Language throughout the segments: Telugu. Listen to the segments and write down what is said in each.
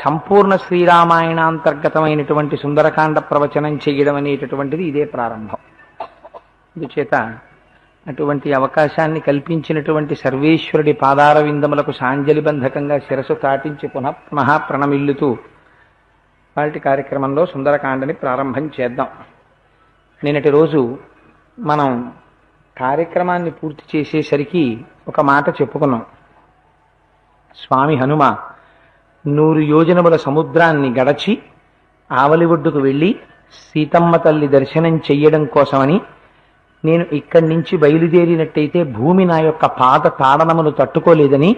సంపూర్ణ శ్రీరామాయణాంతర్గతమైనటువంటి సుందరకాండ ప్రవచనం చేయడం అనేటటువంటిది ఇదే ప్రారంభం. అందుచేత అటువంటి అవకాశాన్ని కల్పించినటువంటి సర్వేశ్వరుడి పాదార విందములకు సాంజలిబంధకంగా శిరసు తాటించి పునః ప్రణమిల్లుతూ వాటి కార్యక్రమంలో సుందరకాండని ప్రారంభం చేద్దాం. నిన్నటి రోజు మనం కార్యక్రమాన్ని పూర్తి చేసేసరికి ఒక మాట చెప్పుకున్నాం. స్వామి హనుమ 100 యోజనముల సముద్రాన్ని గడచి ఆవలి ఒడ్డుకు వెళ్ళి సీతమ్మ తల్లి దర్శనం చెయ్యడం కోసమని, నేను ఇక్కడి నుంచి బయలుదేరినట్టయితే భూమి నా యొక్క పాద తాడనమును తట్టుకోలేదని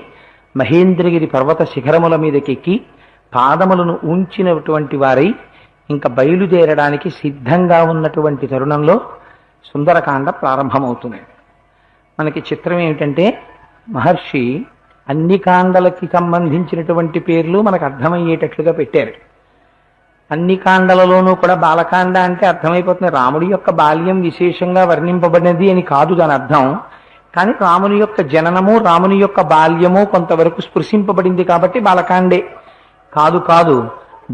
మహేంద్రగిరి పర్వత శిఖరముల మీదకెక్కి పాదములను ఉంచినటువంటి వారై ఇంకా బయలుదేరడానికి సిద్ధంగా ఉన్నటువంటి తరుణంలో సుందరకాండ ప్రారంభమవుతుంది. మనకి చిత్రం ఏమిటంటే, మహర్షి అన్ని కాండలకి సంబంధించినటువంటి పేర్లు మనకు అర్థమయ్యేటట్లుగా పెట్టారు. అన్ని కాండలలోనూ కూడా బాలకాండ అంటే అర్థమైపోతుంది, రాముడి యొక్క బాల్యం విశేషంగా వర్ణింపబడినది అని కాదు దాని అర్థం. కానీ రాముని యొక్క జననము, రాముని యొక్క బాల్యము కొంతవరకు స్పృశింపబడింది కాబట్టి బాలకాండే. కాదు,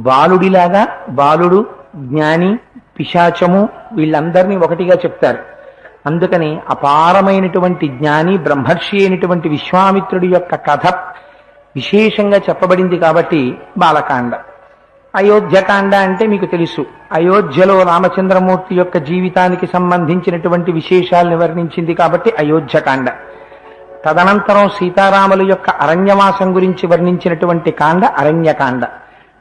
బాలుడిలాగా బాలుడు, జ్ఞాని, పిశాచము వీళ్ళందరినీ ఒకటిగా చెప్తారు. అందుకని అపారమైనటువంటి జ్ఞాని బ్రహ్మర్షి అయినటువంటి విశ్వామిత్రుడి యొక్క కథ విశేషంగా చెప్పబడింది కాబట్టి బాలకాండ. అయోధ్యకాండ అంటే మీకు తెలుసు, అయోధ్యలో రామచంద్రమూర్తి యొక్క జీవితానికి సంబంధించినటువంటి విశేషాలను వర్ణించింది కాబట్టి అయోధ్యకాండ. తదనంతరం సీతారాముల యొక్క అరణ్యవాసం గురించి వర్ణించినటువంటి కాండ అరణ్యకాండ.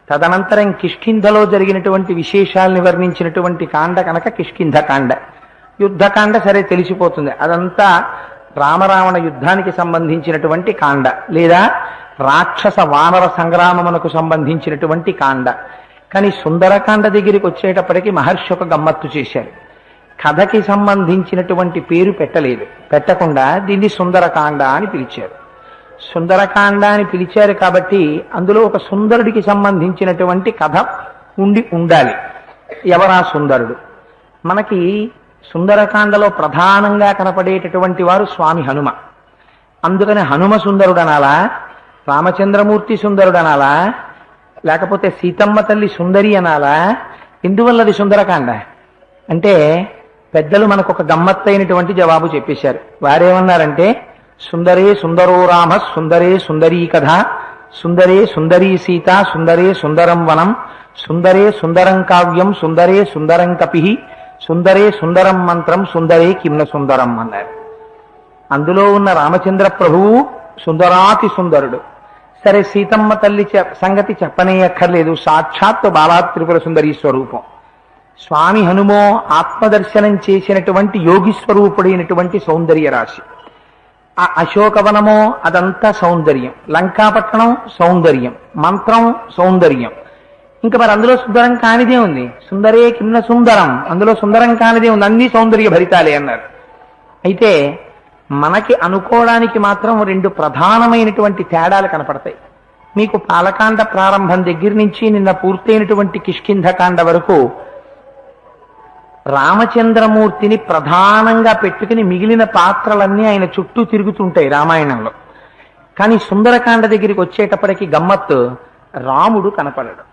తదనంతరం కిష్కింధలో జరిగినటువంటి విశేషాలను వర్ణించినటువంటి కాండ కనుక కిష్కింధకాండ. యుద్ధకాండ సరే తెలిసిపోతుంది, అదంతా రామరావణ యుద్ధానికి సంబంధించినటువంటి కాండ, లేదా రాక్షస వానర సంగ్రామమునకు సంబంధించినటువంటి కాండ. కానీ సుందరకాండ దగ్గరికి వచ్చేటప్పటికి మహర్షి ఒక గమ్మత్తు చేశారు. కథకి సంబంధించినటువంటి పేరు పెట్టకుండా దీన్ని సుందరకాండ అని పిలిచారు. సుందరకాండ అని పిలిచారు కాబట్టి అందులో ఒక సుందరుడికి సంబంధించినటువంటి కథ ఉండాలి. ఎవరా సుందరుడు? మనకి సుందరకాండలో ప్రధానంగా కనపడేటటువంటి వారు స్వామి హనుమ. అందుకని హనుమ సుందరుడు అనాలా, రామచంద్రమూర్తి సుందరుడు అనాలా, లేకపోతే సీతమ్మ తల్లి సుందరి అనాలా? ఎందువల్లది సుందరకాండ అంటే పెద్దలు మనకు ఒక గమ్మత్తైనటువంటి జవాబు చెప్పేశారు. వారేమన్నారంటే, సుందరే సుందరో రామ, సుందరే సుందరీ కథ, సుందరే సుందరీ సీత, సుందరే సుందరం వనం, సుందరే సుందరం కావ్యం, సుందరే సుందరం కపి, సుందరే సుందరం మంత్రం, సుందరే కిమ్న సుందరం అన్నారు. అందులో ఉన్న రామచంద్ర ప్రభువు సుందరాతి సుందరుడు. సరే, సీతమ్మ తల్లి సంగతి చెప్పనే అక్కర్లేదు, సాక్షాత్ బాలా త్రిపుర సుందరీ స్వరూపం. స్వామి హనుమో ఆత్మదర్శనం చేసినటువంటి యోగి స్వరూపుడైనటువంటి సౌందర్య రాశి. ఆ అశోకవనమో అదంతా సౌందర్యం, లంకాపట్టణం సౌందర్యం, మంత్రం సౌందర్యం. ఇంకా మరి అందులో సుందరం కానిదే ఉంది, సుందరే కిమ్న సుందరం, అందులో సుందరం కానిదే ఉంది, అన్ని సౌందర్య భరితాలే అన్నారు. అయితే మనకి అనుకోవడానికి మాత్రం 2 ప్రధానమైనటువంటి తేడాలు కనపడతాయి. మీకు బాలకాండ ప్రారంభం దగ్గర నుంచి నిన్న పూర్తయినటువంటి కిష్కింధకాండ వరకు రామచంద్రమూర్తిని ప్రధానంగా పెట్టుకుని మిగిలిన పాత్రలన్నీ ఆయన చుట్టూ తిరుగుతుంటాయి రామాయణంలో. కానీ సుందరకాండ దగ్గరికి వచ్చేటప్పటికి గమ్మత్తు, రాముడు కనపడడు.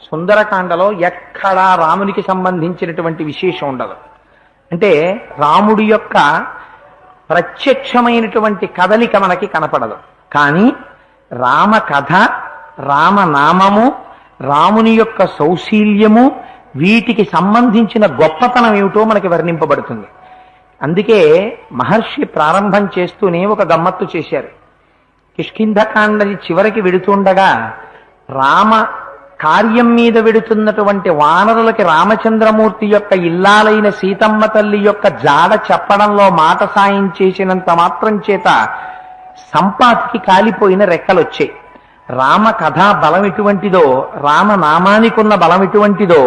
సుందరకాండలో ఎక్కడా రామునికి సంబంధించినటువంటి విశేషం ఉండదు. అంటే రాముడి యొక్క ప్రత్యక్షమైనటువంటి కదలిక మనకి కనపడదు. కానీ రామ కథ, రామనామము, రాముని యొక్క సౌశీల్యము, వీటికి సంబంధించిన గొప్పతనం ఏమిటో మనకి వర్ణింపబడుతుంది. అందుకే మహర్షి ప్రారంభం చేస్తూనే ఒక గమ్మత్తు చేశారు. కిష్కింధకాండ చివరికి వెడుతుండగా రామ కార్యం మీద వెడుతున్నటువంటి వానరులకి రామచంద్రమూర్తి యొక్క ఇల్లాలైన సీతమ్మ తల్లి యొక్క జాడ చెప్పడంలో మాట సాయం చేసినంత మాత్రం చేత సంపాతికి కాలిపోయిన రెక్కలొచ్చాయి. రామ కథా బలం ఎటువంటిదో, రామనామానికి ఉన్న బలం ఎటువంటిదో,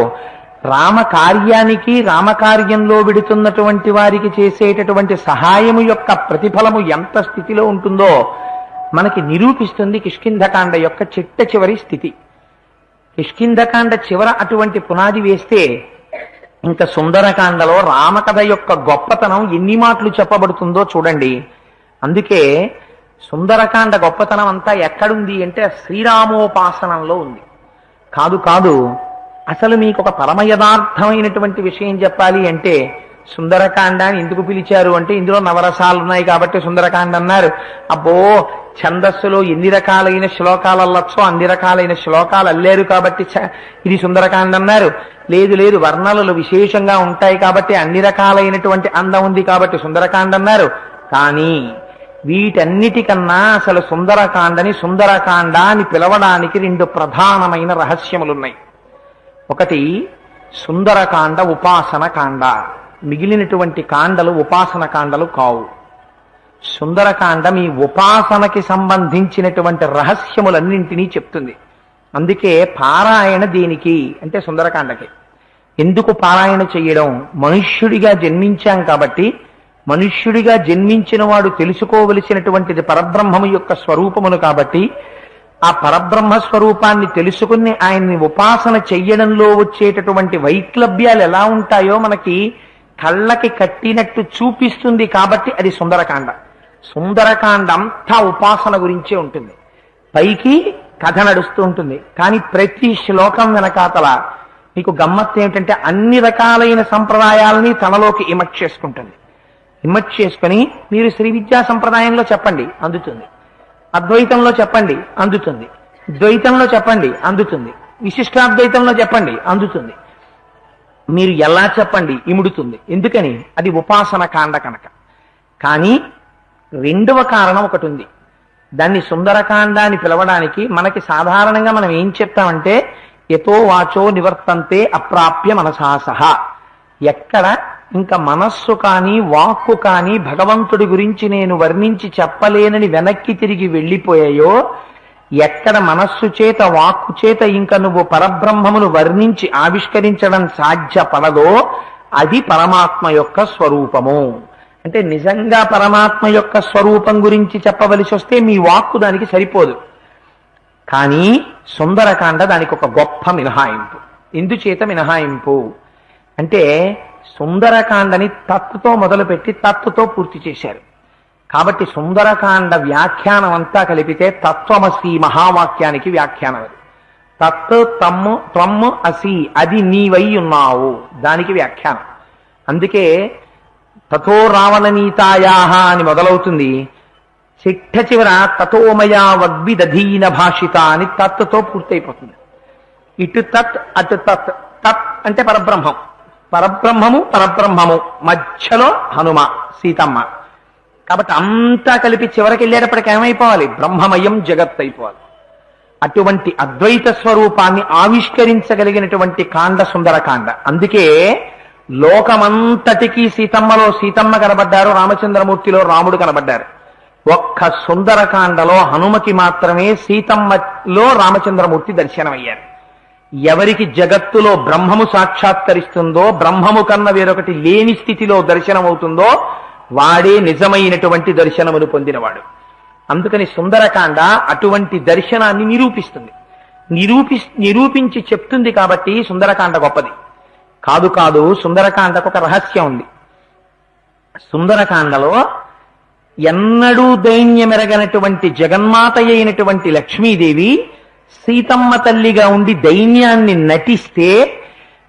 రామ కార్యానికి, రామకార్యంలో విడుతున్నటువంటి వారికి చేసేటటువంటి సహాయము యొక్క ప్రతిఫలము ఎంత స్థితిలో ఉంటుందో మనకి నిరూపిస్తుంది కిష్కింధకాండ యొక్క చిట్ట చివరి స్థితి. కిష్కింధకాండ చివర అటువంటి పునాది వేస్తే ఇంకా సుందరకాండలో రామకథ యొక్క గొప్పతనం ఎన్ని మాటలు చెప్పబడుతుందో చూడండి. అందుకే సుందరకాండ గొప్పతనం అంతా ఎక్కడుంది అంటే శ్రీరామోపాసనంలో ఉంది. కాదు కాదు, అసలు మీకు ఒక పరమ యథార్థమైనటువంటి విషయం చెప్పాలి అంటే సుందరకాండ అని ఎందుకు పిలిచారు అంటే ఇందులో నవరసాలు ఉన్నాయి కాబట్టి సుందరకాండ అన్నారు. అబ్బో, ఛందస్సులో ఎన్ని రకాలైన శ్లోకాలు అల్లొచ్చో అన్ని రకాలైన శ్లోకాలు అల్లారు కాబట్టి ఇది సుందరకాండ అన్నారు. లేదు లేదు, వర్ణనలు విశేషంగా ఉంటాయి కాబట్టి అన్ని రకాలైనటువంటి అందం ఉంది కాబట్టి సుందరకాండ అన్నారు. కానీ వీటన్నిటికన్నా అసలు సుందరకాండ అని పిలవడానికి రెండు ప్రధానమైన రహస్యములున్నాయి. ఒకటి సుందరకాండ ఉపాసన కాండ, మిగిలినటువంటి కాండలు ఉపాసన కాండలు కావు. సుందరకాండ మీ ఉపాసనకి సంబంధించినటువంటి రహస్యములన్నింటినీ చెప్తుంది. అందుకే పారాయణ దేనికి అంటే సుందరకాండకి. ఎందుకు పారాయణ చేయడం? మనుష్యుడిగా జన్మించాం కాబట్టి, మనుష్యుడిగా జన్మించిన వాడు తెలుసుకోవలసినటువంటిది పరబ్రహ్మము యొక్క స్వరూపమును కాబట్టి, ఆ పరబ్రహ్మ స్వరూపాన్ని తెలుసుకుని ఆయన్ని ఉపాసన చెయ్యడంలో వచ్చేటటువంటి వైక్లభ్యాలు ఎలా ఉంటాయో మనకి కళ్ళకి కట్టినట్టు చూపిస్తుంది కాబట్టి అది సుందరకాండ. సుందరకాండ అంతా ఉపాసన గురించే ఉంటుంది. పైకి కథ నడుస్తూ ఉంటుంది, కానీ ప్రతి శ్లోకం వెనకాతల మీకు గమ్మత్తు ఏమిటంటే అన్ని రకాలైన సంప్రదాయాలని తనలోకి ఇమర్ట్ చేసుకుంటుంది. ఇమర్ట్ చేసుకుని మీరు శ్రీ విద్యా సంప్రదాయంలో చెప్పండి అందుతుంది, అద్వైతంలో చెప్పండి అందుతుంది, ద్వైతంలో చెప్పండి అందుతుంది, విశిష్టాద్వైతంలో చెప్పండి అందుతుంది, మీరు ఎలా చెప్పండి ఇముడుతుంది. ఎందుకని? అది ఉపాసన కాండ కనుక. కానీ రెండవ కారణం ఒకటి ఉంది. దాన్ని సుందరకాండ అని పిలవడానికి మనకి సాధారణంగా మనం ఏం చెప్తామంటే యతో వాచో నివర్తంతే అప్రాప్య మనసా సహా. ఎక్కడ ఇంకా మనస్సు కానీ వాక్కు కానీ భగవంతుడి గురించి నేను వర్ణించి చెప్పలేనని వెనక్కి తిరిగి వెళ్ళిపోయాయో, ఎక్కడ మనస్సు చేత వాక్కు చేత ఇంకా నువ్వు పరబ్రహ్మమును వర్ణించి ఆవిష్కరించడం సాధ్యపడదో అది పరమాత్మ యొక్క స్వరూపము. అంటే నిజంగా పరమాత్మ యొక్క స్వరూపం గురించి చెప్పవలసి వస్తే మీ వాక్కు దానికి సరిపోదు. కానీ సుందరకాండ దానికి ఒక గొప్ప మినహాయింపు. ఎందుచేత మినహాయింపు అంటే సుందరకాండని తత్తుతో మొదలుపెట్టి తత్తుతో పూర్తి చేశారు కాబట్టి సుందరకాండ వ్యాఖ్యానం అంతా కలిపితే తత్వమసి మహావాక్యానికి వ్యాఖ్యానం. అది తత్ తమ్ము త్వమ్ము అసి, అది నీవై ఉన్నావు, దానికి వ్యాఖ్యానం. అందుకే తథో రావణనీతాయాహ అని మొదలవుతుంది, చిట్ట చివర తథోమయా వగ్విదధీన భాషిత అని తత్తుతో పూర్తయిపోతుంది. ఇటు తత్ అటు తత్. తత్ అంటే పరబ్రహ్మం, పరబ్రహ్మము మధ్యలో హనుమ సీతమ్మ. కాబట్టి అంతా కలిపి చివరికి వెళ్ళేటప్పటికి ఏమైపోవాలి? బ్రహ్మమయం జగత్ అయిపోవాలి. అటువంటి అద్వైత స్వరూపాన్ని ఆవిష్కరించగలిగినటువంటి కాండ సుందరకాండ. అందుకే లోకమంతటికీ సీతమ్మలో సీతమ్మ కనబడ్డారు, రామచంద్రమూర్తిలో రాముడు కనబడ్డారు. ఒక్క సుందరకాండలో హనుమకి మాత్రమే సీతమ్మలో రామచంద్రమూర్తి దర్శనమయ్యారు. ఎవరికి జగత్తులో బ్రహ్మము సాక్షాత్కరిస్తుందో, బ్రహ్మము కన్న వేరొకటి లేని స్థితిలో దర్శనమవుతుందో వాడే నిజమైనటువంటి దర్శనమును పొందినవాడు. అందుకని సుందరకాండ అటువంటి దర్శనాన్ని నిరూపిస్తుంది. నిరూపించి చెప్తుంది కాబట్టి సుందరకాండ గొప్పది. కాదు కాదు, సుందరకాండకు ఒక రహస్యం ఉంది. సుందరకాండలో ఎన్నడూ దైన్యమెరగనటువంటి జగన్మాత అయినటువంటి లక్ష్మీదేవి సీతమ్మ తల్లిగా ఉండి దైన్యాన్ని నటిస్తే,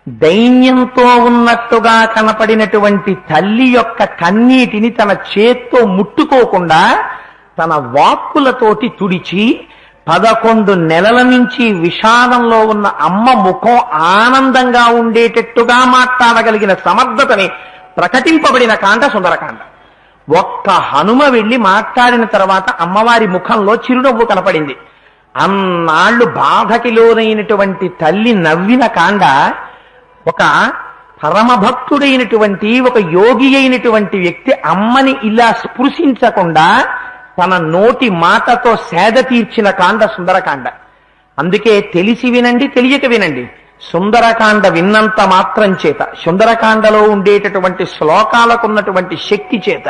దైన్యంతో ఉన్నట్టుగా కనపడినటువంటి తల్లి యొక్క కన్నీటిని తన చేత్తో ముట్టుకోకుండా తన వాక్కులతోటి తుడిచి 11 నెలల నుంచి విషాదంలో ఉన్న అమ్మ ముఖం ఆనందంగా ఉండేటట్టుగా మాట్లాడగలిగిన సమర్థతని ప్రకటింపబడిన కాండ సుందరకాండ. ఒక్క హనుమ వెళ్ళి మాట్లాడిన తర్వాత అమ్మవారి ముఖంలో చిరునవ్వు కనపడింది. అన్నాళ్లు బాధకి లోనైనటువంటి తల్లి నవ్విన కాండ ఒక పరమభక్తుడైనటువంటి ఒక యోగి అయినటువంటి వ్యక్తి అమ్మని ఇలా స్పృశించకుండా తన నోటి మాటతో సేద తీర్చిన కాండ సుందరకాండ. అందుకే తెలిసి వినండి, తెలియక వినండి. సుందరకాండ విన్నంత మాత్రం చేత, సుందరకాండలో ఉండేటటువంటి శ్లోకాలకున్నటువంటి శక్తి చేత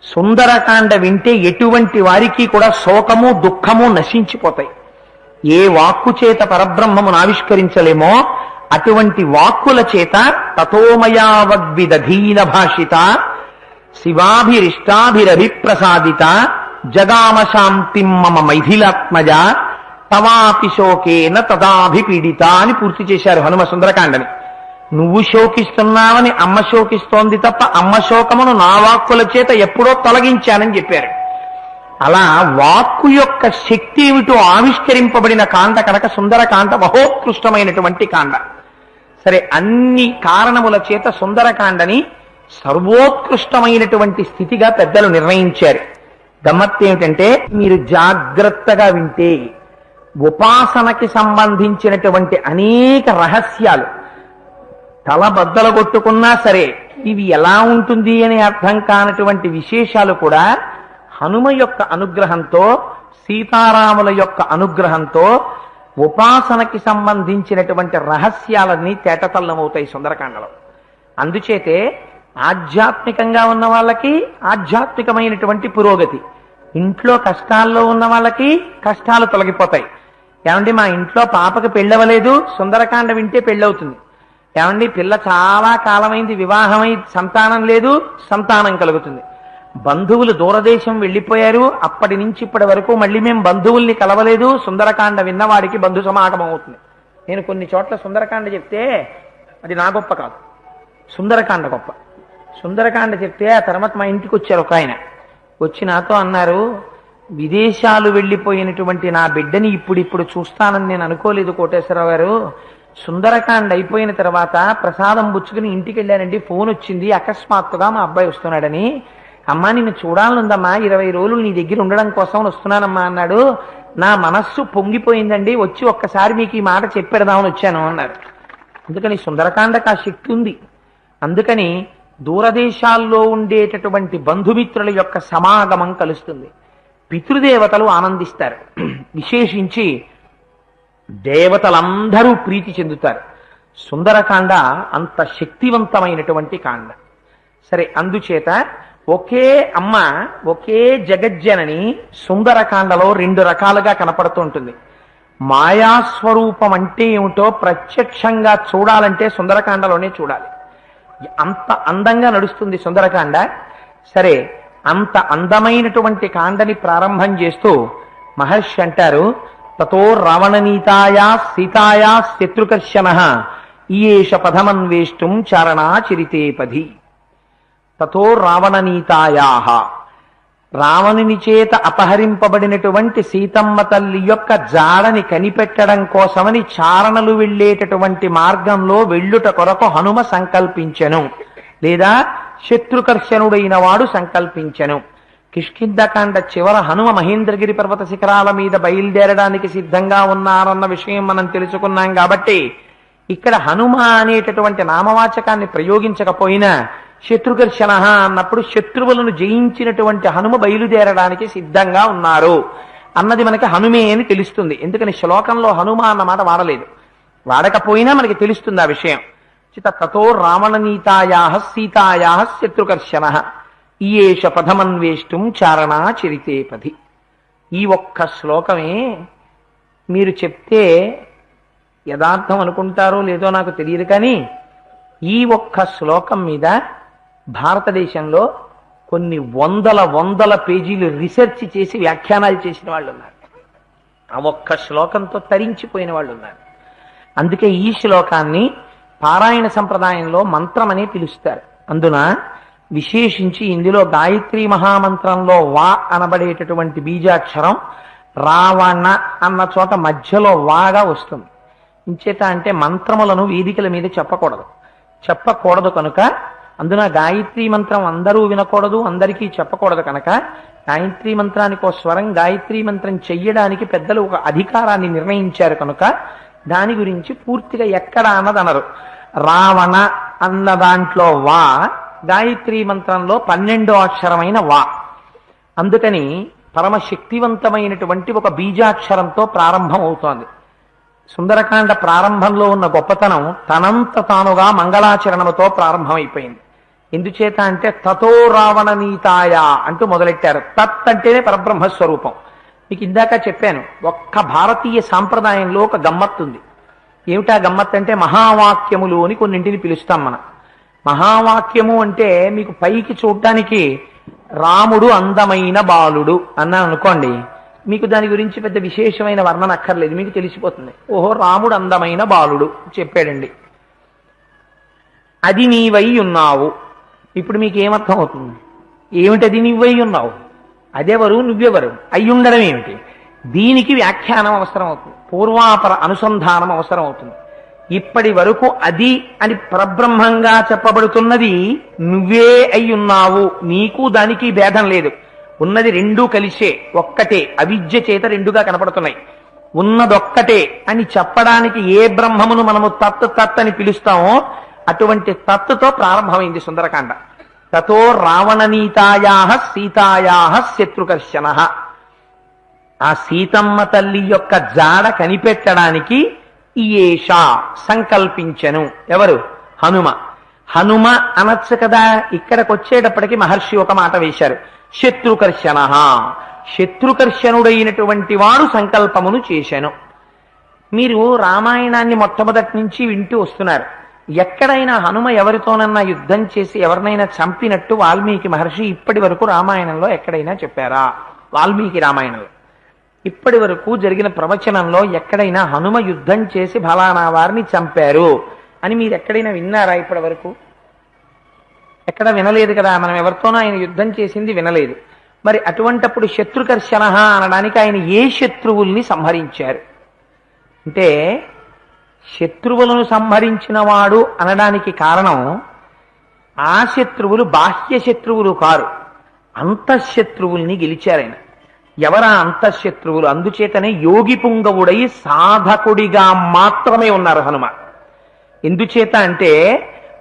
సుందరకాండ వింటే ఎటువంటి వారికి కూడా శోకము దుఃఖము నశించిపోతాయి. ఏ వాక్కు చేత పరబ్రహ్మమును ఆవిష్కరించలేమో అటువంటి వాక్కుల చేత తథోమయావగ్విదధీన భాషిత శివాభిరిష్టాభిరభిప్రసాదిత జగామ శాంతిం మమ మైథిలాత్మజ తవాపి శోకేన తదాభిపీడిత అని పూర్తి చేశారు హనుమ సుందరకాండని. నువ్వు శోకిస్తున్నావని అమ్మ శోకిస్తోంది తప్ప అమ్మ శోకమును నా వాక్కుల చేత ఎప్పుడో తొలగించానని చెప్పారు. అలా వాక్కు యొక్క శక్తి ఏమిటో ఆవిష్కరింపబడిన కాండ కనుక సుందరకాండ మహోత్కృష్టమైనటువంటి కాండ. సరే, అన్ని కారణముల చేత సుందరకాండని సర్వోత్కృష్టమైనటువంటి స్థితిగా పెద్దలు నిర్ణయించారు. గమ్మత్తు ఏమిటంటే, మీరు జాగ్రత్తగా వింటే ఉపాసనకి సంబంధించినటువంటి అనేక రహస్యాలు తల బద్దలు కొట్టుకున్నా సరే ఇవి ఎలా ఉంటుంది అని అర్థం కానటువంటి విశేషాలు కూడా హనుమ యొక్క అనుగ్రహంతో, సీతారాముల యొక్క అనుగ్రహంతో ఉపాసనకి సంబంధించినటువంటి రహస్యాలన్నీ తేటతల్లమవుతాయి సుందరకాండలో. అందుచేతే ఆధ్యాత్మికంగా ఉన్న వాళ్ళకి ఆధ్యాత్మికమైనటువంటి పురోగతి, ఇంట్లో కష్టాల్లో ఉన్న వాళ్ళకి కష్టాలు తొలగిపోతాయి. ఏమండి, మా ఇంట్లో పాపకి పెళ్ళవలేదు, సుందరకాండ వింటే పెళ్ళవుతుంది. ఏమండి, పిల్ల చాలా కాలమైంది వివాహమై సంతానం లేదు, సంతానం కలుగుతుంది. బంధువులు దూరదేశం వెళ్ళిపోయారు, అప్పటి నుంచి ఇప్పటి వరకు మళ్ళీ మేము బంధువుల్ని కలవలేదు, సుందరకాండ విన్నవాడికి బంధు సమాగమం అవుతుంది. నేను కొన్ని చోట్ల సుందరకాండ చెప్తే అది నా గొప్ప కాదు, సుందరకాండ గొప్ప. సుందరకాండ చెప్తే ఆ తర్వాత మా ఇంటికి వచ్చారు ఒక ఆయన, వచ్చి నాతో అన్నారు, విదేశాలు వెళ్ళిపోయినటువంటి నా బిడ్డని ఇప్పుడు చూస్తానని నేను అనుకోలేదు కోటేశ్వరరావు గారు. సుందరకాండ అయిపోయిన తర్వాత ప్రసాదం పుచ్చుకుని ఇంటికి వెళ్ళానండి, ఫోన్ వచ్చింది అకస్మాత్తుగా మా అబ్బాయి వస్తున్నాడని. అమ్మా నిన్ను చూడాలనుందమ్మా, 20 రోజులు నీ దగ్గర ఉండడం కోసం వస్తున్నానమ్మా అన్నాడు. నా మనస్సు పొంగిపోయిందండి, వచ్చి ఒక్కసారి మీకు ఈ మాట చెప్పెడదామని వచ్చాను అన్నారు. అందుకని సుందరకాండకు ఆ శక్తి ఉంది. అందుకని దూరదేశాల్లో ఉండేటటువంటి బంధుమిత్రుల యొక్క సమాగమం కలుస్తుంది, పితృదేవతలు ఆనందిస్తారు, విశేషించి దేవతలందరూ ప్రీతి చెందుతారు. సుందరకాండ అంత శక్తివంతమైనటువంటి కాండ. సరే, అందుచేత ఒకే అమ్మ ఒకే జగజ్జనని సుందరకాండలో 2 రకాలుగా కనపడుతూ ఉంటుంది. మాయాస్వరూపం అంటే ఏమిటో ప్రత్యక్షంగా చూడాలంటే సుందరకాండలోనే చూడాలి. అంత అందంగా నడుస్తుంది సుందరకాండ. సరే, అంత అందమైనటువంటి కాండని ప్రారంభం చేస్తూ మహర్షి అంటారు, తతో రావణనీతాయా సీతాయా శత్రుకర్షణ ఈయేష పదమన్వేష్టం చారణాచరితే పది. తతో రావణనీతాయా, రావణుని చేత అపహరింపబడినటువంటి సీతమ్మ తల్లి యొక్క జాడని కనిపెట్టడం కోసమని చారణలు వెళ్ళేటటువంటి మార్గంలో వెళ్ళుట కొరకు హనుమ సంకల్పించెను, లేదా శత్రుకర్షణుడైన వాడు సంకల్పించెను. కిష్కింధకాండ చివర హనుమ మహేంద్రగిరి పర్వత శిఖరాల మీద బయలుదేరడానికి సిద్ధంగా ఉన్నారన్న విషయం మనం తెలుసుకున్నాం. కాబట్టి ఇక్కడ హనుమ అనేటటువంటి నామవాచకాన్ని ప్రయోగించకపోయినా శత్రుకర్షణ అన్నప్పుడు శత్రువులను జయించినటువంటి హనుమ బయలుదేరడానికి సిద్ధంగా ఉన్నారు అన్నది మనకి హనుమే అని తెలుస్తుంది. ఎందుకని శ్లోకంలో హనుమ అన్న మాట వాడలేదు, వాడకపోయినా మనకి తెలుస్తుంది ఆ విషయం. తతో రావణనీతాయా సీతాయా శత్రుకర్షణ ఈయేష పదమన్వేష్టం చారణాచరితే పది. ఈ ఒక్క శ్లోకమే మీరు చెప్తే యథార్థం అనుకుంటారో లేదో నాకు తెలియదు, కానీ ఈ ఒక్క శ్లోకం మీద భారతదేశంలో కొన్ని వందల పేజీలు రీసెర్చ్ చేసి వ్యాఖ్యానాలు చేసిన వాళ్ళు ఉన్నారు. ఆ ఒక్క శ్లోకంతో తరించిపోయిన వాళ్ళు ఉన్నారు. అందుకే ఈ శ్లోకాన్ని పారాయణ సంప్రదాయంలో మంత్రం అనే పిలుస్తారు. అందున విశేషించి ఇందులో గాయత్రీ మహామంత్రంలో వా అనబడేటటువంటి బీజాక్షరం రావణ అన్న చోట మధ్యలో వాగా వస్తుంది. ఇంచేత అంటే మంత్రములను వేదికల మీద చెప్పకూడదు కనుక అందున గాయత్రీ మంత్రం అందరూ వినకూడదు, అందరికీ చెప్పకూడదు కనుక గాయత్రీ మంత్రానికి ఒక స్వరం గాయత్రీ మంత్రం చెయ్యడానికి పెద్దలు ఒక అధికారాన్ని నిర్ణయించారు కనుక దాని గురించి పూర్తిగా ఎక్కడ అన్నది అనరు. రావణ అన్న దాంట్లో వా గాయత్రీ మంత్రంలో 12వ అక్షరమైన వా. అందుకని పరమశక్తివంతమైనటువంటి ఒక బీజాక్షరంతో ప్రారంభం అవుతోంది. సుందరకాండ ప్రారంభంలో ఉన్న గొప్పతనం తనంత తానుగా మంగళాచరణముతో ప్రారంభమైపోయింది. ఎందుచేత అంటే తతో రావణనీతాయ అంటూ మొదలెట్టారు. తత్ అంటేనే పరబ్రహ్మస్వరూపం. మీకు ఇందాక చెప్పాను, ఒక్క భారతీయ సాంప్రదాయంలో ఒక గమ్మత్తు ఉంది. ఏమిటా గమ్మత్తు అంటే మహావాక్యములు అని కొన్నింటిని పిలుస్తాం మనం. మహావాక్యము అంటే మీకు పైకి చూడ్డానికి రాముడు అందమైన బాలుడు అన్నాను అనుకోండి, మీకు దాని గురించి పెద్ద విశేషమైన వర్ణన అక్కర్లేదు, మీకు తెలిసిపోతుంది. ఓహో, రాముడు అందమైన బాలుడు చెప్పాడండి. అది నీవై ఉన్నావు. ఇప్పుడు మీకు ఏమర్థం అవుతుంది? ఏమిటది నీవై ఉన్నావు? అదెవరు, నువ్వెవరు, అయ్యుండడం ఏమిటి? దీనికి వ్యాఖ్యానం అవసరం అవుతుంది, పూర్వాపర అనుసంధానం అవసరం అవుతుంది. ఇప్పటి వరకు అది అని పరబ్రహ్మంగా చెప్పబడుతున్నది నువ్వే అయి ఉన్నావు, నీకు దానికి భేదం లేదు, ఉన్నది రెండూ కలిసే ఒక్కటే, అవిద్య చేత రెండుగా కనపడుతున్నాయి. ఉన్నదొక్కటే అని చెప్పడానికి ఏ బ్రహ్మమును మనము తత్ అని పిలుస్తామో అటువంటి తత్తుతో ప్రారంభమైంది సుందరకాండ. తతో రావణనీతాయా సీతాయా శత్రుకర్షణ. ఆ సీతమ్మ తల్లి యొక్క జాడ కనిపెట్టడానికి ఈయేష సంకల్పించెను. ఎవరు? హనుమ. హనుమ అనొచ్చు కదా. ఇక్కడికి వచ్చేటప్పటికి మహర్షి ఒక మాట వేశారు, శత్రుకర్షణ. శత్రుకర్షణుడైనటువంటి వాడు సంకల్పమును చేశాను. మీరు రామాయణాన్ని మొట్టమొదటి నుంచి వింటూ వస్తున్నారు. ఎక్కడైనా హనుమ ఎవరితోనన్నా యుద్ధం చేసి ఎవరినైనా చంపినట్టు వాల్మీకి మహర్షి ఇప్పటి వరకు రామాయణంలో ఎక్కడైనా చెప్పారా? వాల్మీకి రామాయణంలో ఇప్పటి వరకు జరిగిన ప్రవచనంలో ఎక్కడైనా హనుమ యుద్ధం చేసి ఫలానా వారిని చంపారు అని మీరు ఎక్కడైనా విన్నారా? ఇప్పటి వరకు ఎక్కడ వినలేదు కదా. మనం ఎవరితోనో ఆయన యుద్ధం చేసింది వినలేదు. మరి అటువంటప్పుడు శత్రుకర్షణ అనడానికి ఆయన ఏ శత్రువుల్ని సంహరించారు అంటే, శత్రువులను సంహరించిన వాడు అనడానికి కారణం ఆ శత్రువులు బాహ్య శత్రువులు కారు, అంతఃశత్రువుల్ని గెలిచారాయన. ఎవరా అంతఃశత్రువులు? అందుచేతనే యోగి పుంగవుడై సాధకుడిగా మాత్రమే ఉన్నారు హనుమ. ఎందుచేత అంటే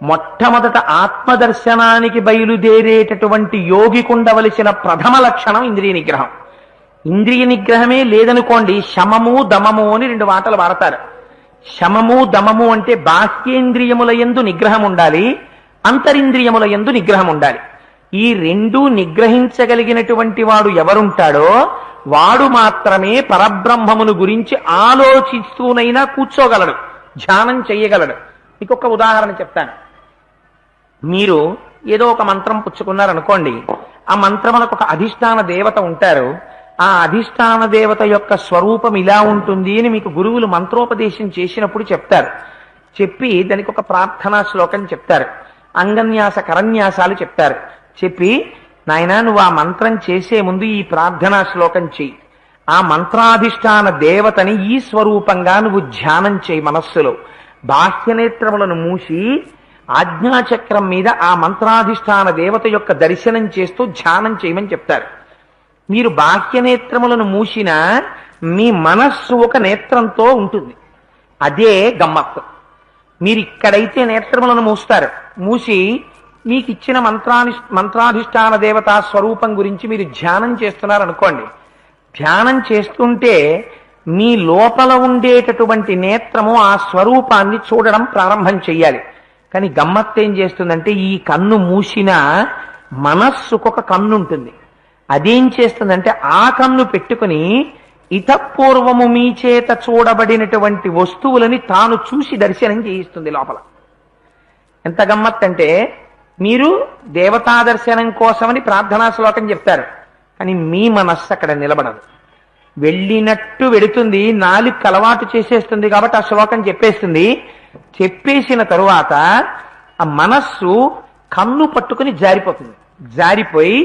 మొట్టమొదట ఆత్మదర్శనానికి బయలుదేరేటటువంటి యోగికుండవలసిన ప్రథమ లక్షణం ఇంద్రియ నిగ్రహం. ఇంద్రియ నిగ్రహమే లేదనుకోండి, శమము దమము అని రెండు మాటలు వాడతారు. శమము దమము అంటే బాహ్యేంద్రియముల యందు నిగ్రహం ఉండాలి, అంతరింద్రియముల యందు నిగ్రహం ఉండాలి. ఈ రెండూ నిగ్రహించగలిగినటువంటి వాడు ఎవరుంటాడో వాడు మాత్రమే పరబ్రహ్మమును గురించి ఆలోచిస్తూనైనా కూర్చోగలడు, ధ్యానం చెయ్యగలడు. మీకు ఒక ఉదాహరణ చెప్తాను. మీరు ఏదో ఒక మంత్రం పుచ్చుకున్నారనుకోండి, ఆ మంత్రములకు ఒక అధిష్టాన దేవత ఉంటారు. ఆ అధిష్టాన దేవత యొక్క స్వరూపం ఇలా ఉంటుంది అని మీకు గురువులు మంత్రోపదేశం చేసినప్పుడు చెప్తారు. చెప్పి దానికి ఒక ప్రార్థనా శ్లోకం చెప్తారు, అంగన్యాస కరన్యాసాలు చెప్తారు. చెప్పి నాయనా నువ్వు ఆ మంత్రం చేసే ముందు ఈ ప్రార్థనా శ్లోకం చెయ్యి, ఆ మంత్రాధిష్టాన దేవతని ఈ స్వరూపంగా నువ్వు ధ్యానం చేయి మనస్సులో. బాహ్యనేత్రములను మూసి ఆజ్ఞాచక్రం మీద ఆ మంత్రాధిష్టాన దేవత యొక్క దర్శనం చేస్తూ ధ్యానం చేయమని చెప్తారు. మీరు బాహ్యనేత్రములను మూసినా మీ మనస్సు ఒక నేత్రంతో ఉంటుంది. అదే గమ్మత్తు. మీరు ఇక్కడైతే నేత్రములను మూస్తారు, మూసి మీకు ఇచ్చిన మంత్రాధిష్టాన దేవతా స్వరూపం గురించి మీరు ధ్యానం చేస్తున్నారు అనుకోండి. ధ్యానం చేస్తుంటే మీ లోపల ఉండేటటువంటి నేత్రము ఆ స్వరూపాన్ని చూడడం ప్రారంభం చెయ్యాలి. కానీ గమ్మత్తు ఏం చేస్తుందంటే, ఈ కన్ను మూసిన మనస్సుకొక కన్ను ఉంటుంది. అదేం చేస్తుందంటే ఆ కన్ను పెట్టుకుని ఇతపూర్వము మీ చేత చూడబడినటువంటి వస్తువులని తాను చూసి దర్శనం చేయిస్తుంది లోపల. ఎంత గమ్మత్ అంటే, మీరు దేవతా దర్శనం కోసమని ప్రార్థనా శ్లోకం చెప్తారు, కానీ మీ మనస్సు అక్కడ నిలబడదు. వెళ్ళినట్టు వెడుతుంది, నాలుగు అలవాటు చేసేస్తుంది కాబట్టి ఆ శ్లోకం చెప్పేస్తుంది. చెప్పేసిన తరువాత ఆ మనస్సు కన్ను పట్టుకుని జారిపోతుంది. జారిపోయి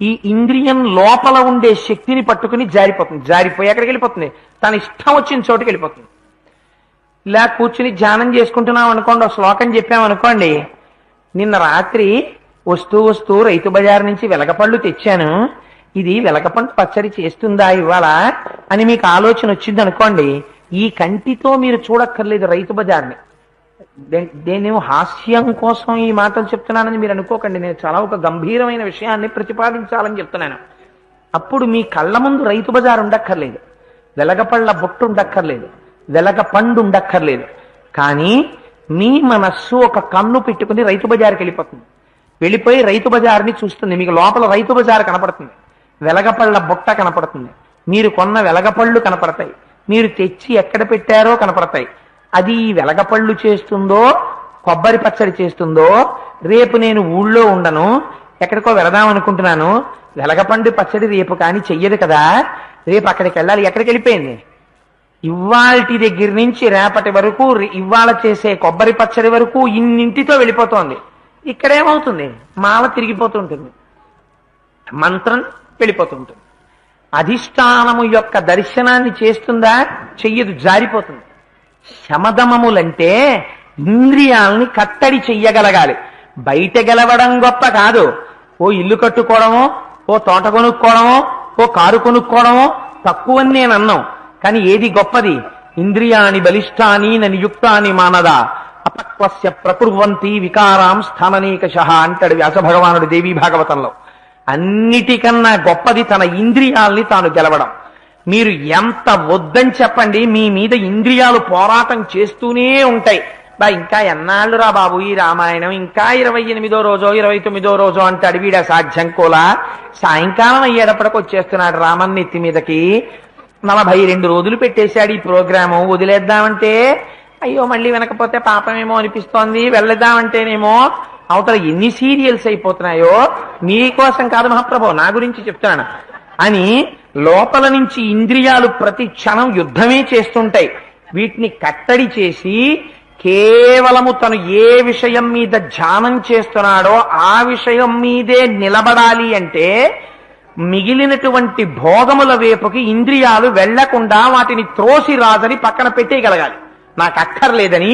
ఈ ఇంద్రియం లోపల ఉండే శక్తిని పట్టుకుని జారిపోతుంది. జారిపోయి ఎక్కడికి వెళ్ళిపోతుంది? తన ఇష్టం వచ్చిన చోటుకి వెళ్ళిపోతుంది. ఇలా కూర్చుని ధ్యానం చేసుకుంటున్నాం అనుకోండి, ఒక శ్లోకం చెప్పామనుకోండి, నిన్న రాత్రి వస్తూ రైతు బజార్ నుంచి వెలగపళ్ళు తెచ్చాను, ఇది వెలగపండు పచ్చడి చేస్తుందా ఇవాళ అని మీకు ఆలోచన వచ్చింది అనుకోండి, ఈ కంటితో మీరు చూడక్కర్లేదు రైతు బజార్ని. నేను హాస్యం కోసం ఈ మాటలు చెప్తున్నానని మీరు అనుకోకండి, నేను చాలా ఒక గంభీరమైన విషయాన్ని ప్రతిపాదించాలని చెప్తున్నాను. అప్పుడు మీ కళ్ళ ముందు రైతు బజార్ ఉండక్కర్లేదు, వెలగపళ్ళ బొట్టు ఉండక్కర్లేదు, వెలగ పండు ఉండక్కర్లేదు. కానీ మీ మనస్సు ఒక కన్ను పెట్టుకుని రైతు బజార్కి వెళ్ళిపోతుంది. వెళ్ళిపోయి రైతు బజార్ని చూస్తుంది. మీకు లోపల రైతు బజార్ కనపడుతుంది, వెలగపళ్ళ బుట్ట కనపడుతుంది, మీరు కొన్న వెలగపళ్ళు కనపడతాయి, మీరు తెచ్చి ఎక్కడ పెట్టారో కనపడతాయి. అది వెలగపళ్ళు చేస్తుందో కొబ్బరి పచ్చడి చేస్తుందో, రేపు నేను ఊళ్ళో ఉండను ఎక్కడికో వెళదాం అనుకుంటున్నాను, వెలగపండు పచ్చడి రేపు కానీ చెయ్యదు కదా, రేపు అక్కడికి వెళ్ళాలి. ఎక్కడికి వెళ్ళిపోయింది? ఇవాల్టి దగ్గర నుంచి రేపటి వరకు, ఇవాళ చేసే కొబ్బరి పచ్చడి వరకు ఇన్నింటితో వెళ్ళిపోతోంది. ఇక్కడేమవుతుంది? మాల తిరిగిపోతుంటుంది, మంత్రం వెళ్ళిపోతుంటుంది. అధిష్టానము యొక్క దర్శనాన్ని చేస్తుందా? చెయ్యదు, జారిపోతుంది. శమదమములంటే ఇంద్రియాలని కట్టడి చెయ్యగలగాలి. బయట గెలవడం గొప్ప కాదు. ఓ ఇల్లు కట్టుకోవడమో, ఓ తోట కొనుక్కోవడమో, ఓ కారు కొనుక్కోవడమో తక్కువని నేను అన్నాం. కానీ ఏది గొప్పది? ఇంద్రియాణి బలిష్టాని నియుక్తాని మానద అపక్వస్య ప్రకుర్వంతి వికారాం స్థాననీకషః అంటాడు వ్యాస భగవానుడు దేవీ భాగవతంలో. అన్నిటికన్నా గొప్పది తన ఇంద్రియాల్ని తాను గెలవడం. మీరు ఎంత వద్దని చెప్పండి, మీ మీద ఇంద్రియాలు పోరాటం చేస్తూనే ఉంటాయి. ఇంకా ఎన్నాళ్ళు రా బాబు ఈ రామాయణం, ఇంకా 28వ రోజో 29వ రోజో అంటాడు. వీడ సాధ్యం కోలా. సాయంకాలం అయ్యేటప్పటికి వచ్చేస్తున్నాడు రామన్ నెత్తి మీదకి. 42 రోజులు పెట్టేశాడు ఈ ప్రోగ్రాము. వదిలేద్దామంటే అయ్యో మళ్ళీ వినకపోతే పాపమేమో అనిపిస్తోంది, వెళ్ళేద్దామంటేనేమో అవతల ఎన్ని సీరియల్స్ అయిపోతున్నాయో. మీకోసం కాదు మహాప్రభు, నా గురించి చెప్తాను అని లోపల నుంచి ఇంద్రియాలు ప్రతి క్షణం యుద్ధమే చేస్తుంటాయి. వీటిని కట్టడి చేసి కేవలము తను ఏ విషయం మీద ధ్యానం చేస్తున్నాడో ఆ విషయం మీదే నిలబడాలి అంటే మిగిలినటువంటి భోగముల వైపుకి ఇంద్రియాలు వెళ్లకుండా వాటిని త్రోసి రాజని పక్కన పెట్టేయగలగాలి. నాకు అక్కర్లేదని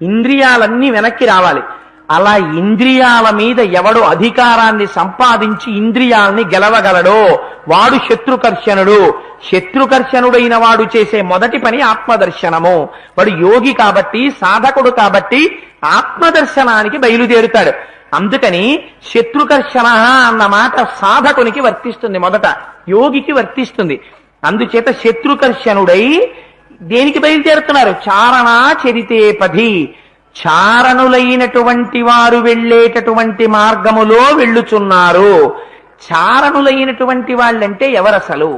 ఇంద్రియాలన్నీ వెనక్కి రావాలి. అలా ఇంద్రియాల మీద ఎవడు అధికారాన్ని సంపాదించి ఇంద్రియాల్ని గెలవగలడో వాడు శత్రుకర్షణుడు. శత్రుకర్షణుడైన వాడు చేసే మొదటి పని ఆత్మదర్శనము. వాడు యోగి కాబట్టి, సాధకుడు కాబట్టి ఆత్మదర్శనానికి బయలుదేరుతాడు. అందుకని శత్రుకర్షణ అన్న మాట సాధకునికి వర్తిస్తుంది, మొదట యోగికి వర్తిస్తుంది. అందుచేత శత్రుకర్షణుడై దేనికి బయలుదేరుతున్నారు? చారణా చరితే పది. చారణులైనటువంటి వారు వెళ్ళేటటువంటి మార్గములో వెళ్ళుచున్నారు. చారణులైనటువంటి వాళ్ళంటే ఎవరసలు?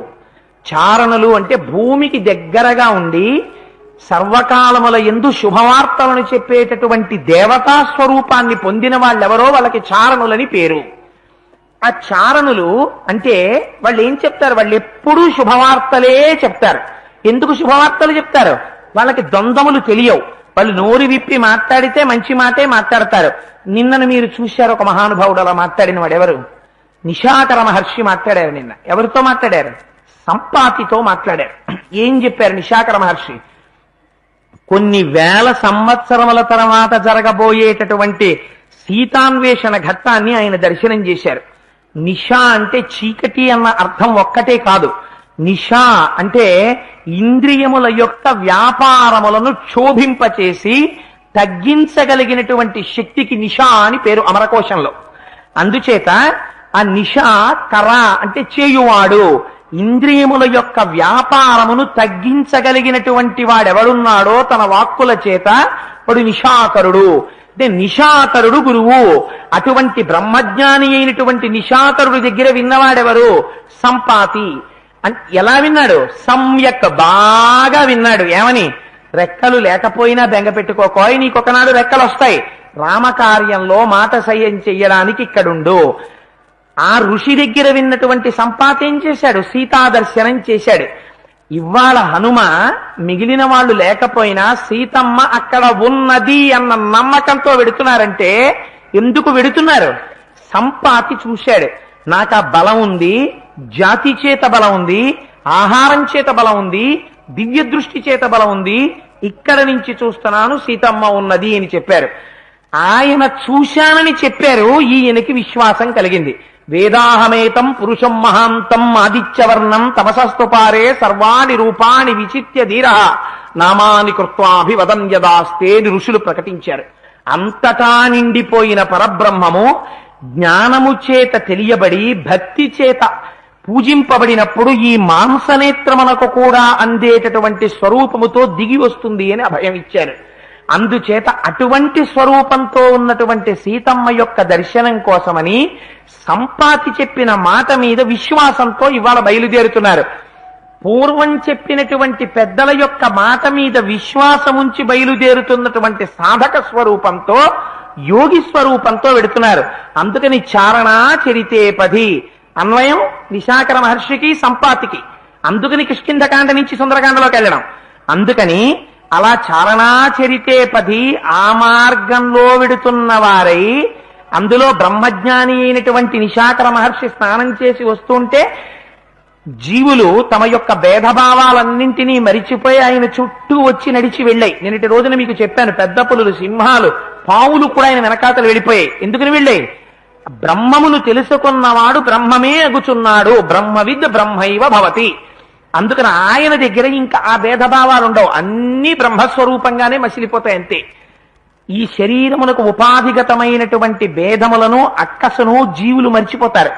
చారణులు అంటే భూమికి దగ్గరగా ఉండి సర్వకాలముల యందు శుభవార్తలను చెప్పేటటువంటి దేవతా స్వరూపాన్ని పొందిన వాళ్ళెవరో వాళ్ళకి చారణులని పేరు. ఆ చారణులు అంటే వాళ్ళు ఏం చెప్తారు? వాళ్ళు ఎప్పుడూ శుభవార్తలే చెప్తారు. ఎందుకు శుభవార్తలు చెప్తారు? వాళ్ళకి ద్వంద్వములు తెలియవు. వాళ్ళు నోరు విప్పి మాట్లాడితే మంచి మాటే మాట్లాడతారు. నిన్నను మీరు చూశారు ఒక మహానుభావుడు అలా మాట్లాడిన వాడు ఎవరు? నిశాకర మహర్షి మాట్లాడారు. నిన్న ఎవరితో మాట్లాడారు? సంపాతితో మాట్లాడారు. ఏం చెప్పారు నిశాకర మహర్షి? కొన్ని వేల సంవత్సరముల తర్వాత జరగబోయేటటువంటి సీతాన్వేషణ ఘట్టాన్ని ఆయన దర్శనం చేశారు. నిషా అంటే చీకటి అన్న అర్థం ఒక్కటే కాదు. నిషా అంటే ఇంద్రియముల యొక్క వ్యాపారములను క్షోభింపచేసి తగ్గించగలిగినటువంటి శక్తికి నిషా అని పేరు అమరకోశంలో. అందుచేత ఆ నిషా కర అంటే చేయువాడు. ఇంద్రియముల యొక్క వ్యాపారమును తగ్గించగలిగినటువంటి వాడెవడున్నాడో తన వాక్కుల చేత వాడు నిషాకరుడు. అంటే నిషాకరుడు గురువు. అటువంటి బ్రహ్మజ్ఞాని అయినటువంటి నిషాకరుడు దగ్గర విన్నవాడెవరు? సంపాతి. ఎలా విన్నాడు? సమ్యక్, బాగా విన్నాడు. ఏమని? రెక్కలు లేకపోయినా బెంగ పెట్టుకోకోయ్, నీకొకనాడు రెక్కలు వస్తాయి. రామకార్యంలో మాట సయ్యం చెయ్యడానికి ఇక్కడుండు. ఆ ఋషి దగ్గర విన్నటువంటి సంపాతి ఏం చేశాడు? సీతాదర్శనం చేశాడు. ఇవాళ హనుమ మిగిలిన వాళ్ళు లేకపోయినా సీతమ్మ అక్కడ ఉన్నది అన్న నమ్మకంతో వెడుతున్నారంటే ఎందుకు వెడుతున్నారు? సంపాతి చూశాడు. నాకు ఆ బలం ఉంది, జాతి చేత బలం ఉంది, ఆహారం చేత బలం ఉంది, దివ్య దృష్టి చేత బలం ఉంది, ఇక్కడ నుంచి చూస్తున్నాను సీతమ్మ ఉన్నది అని చెప్పారు. ఆయన చూశానని చెప్పారు. ఈయనకి విశ్వాసం కలిగింది. వేదాహమేతం పురుషం మహాంతం ఆదిత్యవర్ణం తపసస్తుపారే సర్వాణి రూపాణి విచిత్య ధీర నామాని కృత్వాభివదన్యదాస్తే ఋషులు ప్రకటించారు. అంతటా నిండిపోయిన పరబ్రహ్మము జ్ఞానము చేత తెలియబడి భక్తి చేత పూజింపబడినప్పుడు ఈ మాంసనేత్రమునకు కూడా అందేటటువంటి స్వరూపముతో దిగి వస్తుంది అని అభయం ఇచ్చారు. అందుచేత అటువంటి స్వరూపంతో ఉన్నటువంటి సీతమ్మ యొక్క దర్శనం కోసమని సంపాతి చెప్పిన మాట మీద విశ్వాసంతో ఇవాళ బయలుదేరుతున్నారు. పూర్వం చెప్పినటువంటి పెద్దల యొక్క మాట మీద విశ్వాసముంచి బయలుదేరుతున్నటువంటి సాధక స్వరూపంతో, యోగి స్వరూపంతో వెడుతున్నారు. అందుకని చారణా చరితే పది అన్వయం నిశాకర మహర్షికి సంపాతికి. అందుకని కిష్కింధకాండ నుంచి సుందరకాండలోకి వెళ్ళడం. అందుకని అలా చారణాచరితే పది ఆ మార్గంలో వెడుతున్న వారై, అందులో బ్రహ్మజ్ఞాని అయినటువంటి నిశాకర మహర్షి స్నానం చేసి వస్తుంటే జీవులు తమ యొక్క భేదభావాలన్నింటినీ మరిచిపోయి ఆయన చుట్టూ వచ్చి నడిచి వెళ్ళాయి. నిన్నటి రోజున మీకు చెప్పాను, పెద్ద పులులు, సింహాలు, పావులు కూడా ఆయన వెనకాతలు వెళ్ళిపోయాయి. ఎందుకని వెళ్ళాయి? బ్రహ్మమును తెలుసుకున్నవాడు బ్రహ్మమే అగుచున్నాడు, బ్రహ్మవిద్ బ్రహ్మైవ భవతి. అందుకని ఆయన దగ్గర ఇంకా ఆ భేదభావాలు ఉండవు, అన్నీ బ్రహ్మస్వరూపంగానే మసిలిపోతాయి అంతే. ఈ శరీరమునకు ఉపాధిగతమైనటువంటి భేదములను అక్కసును జీవులు మరిచిపోతారు.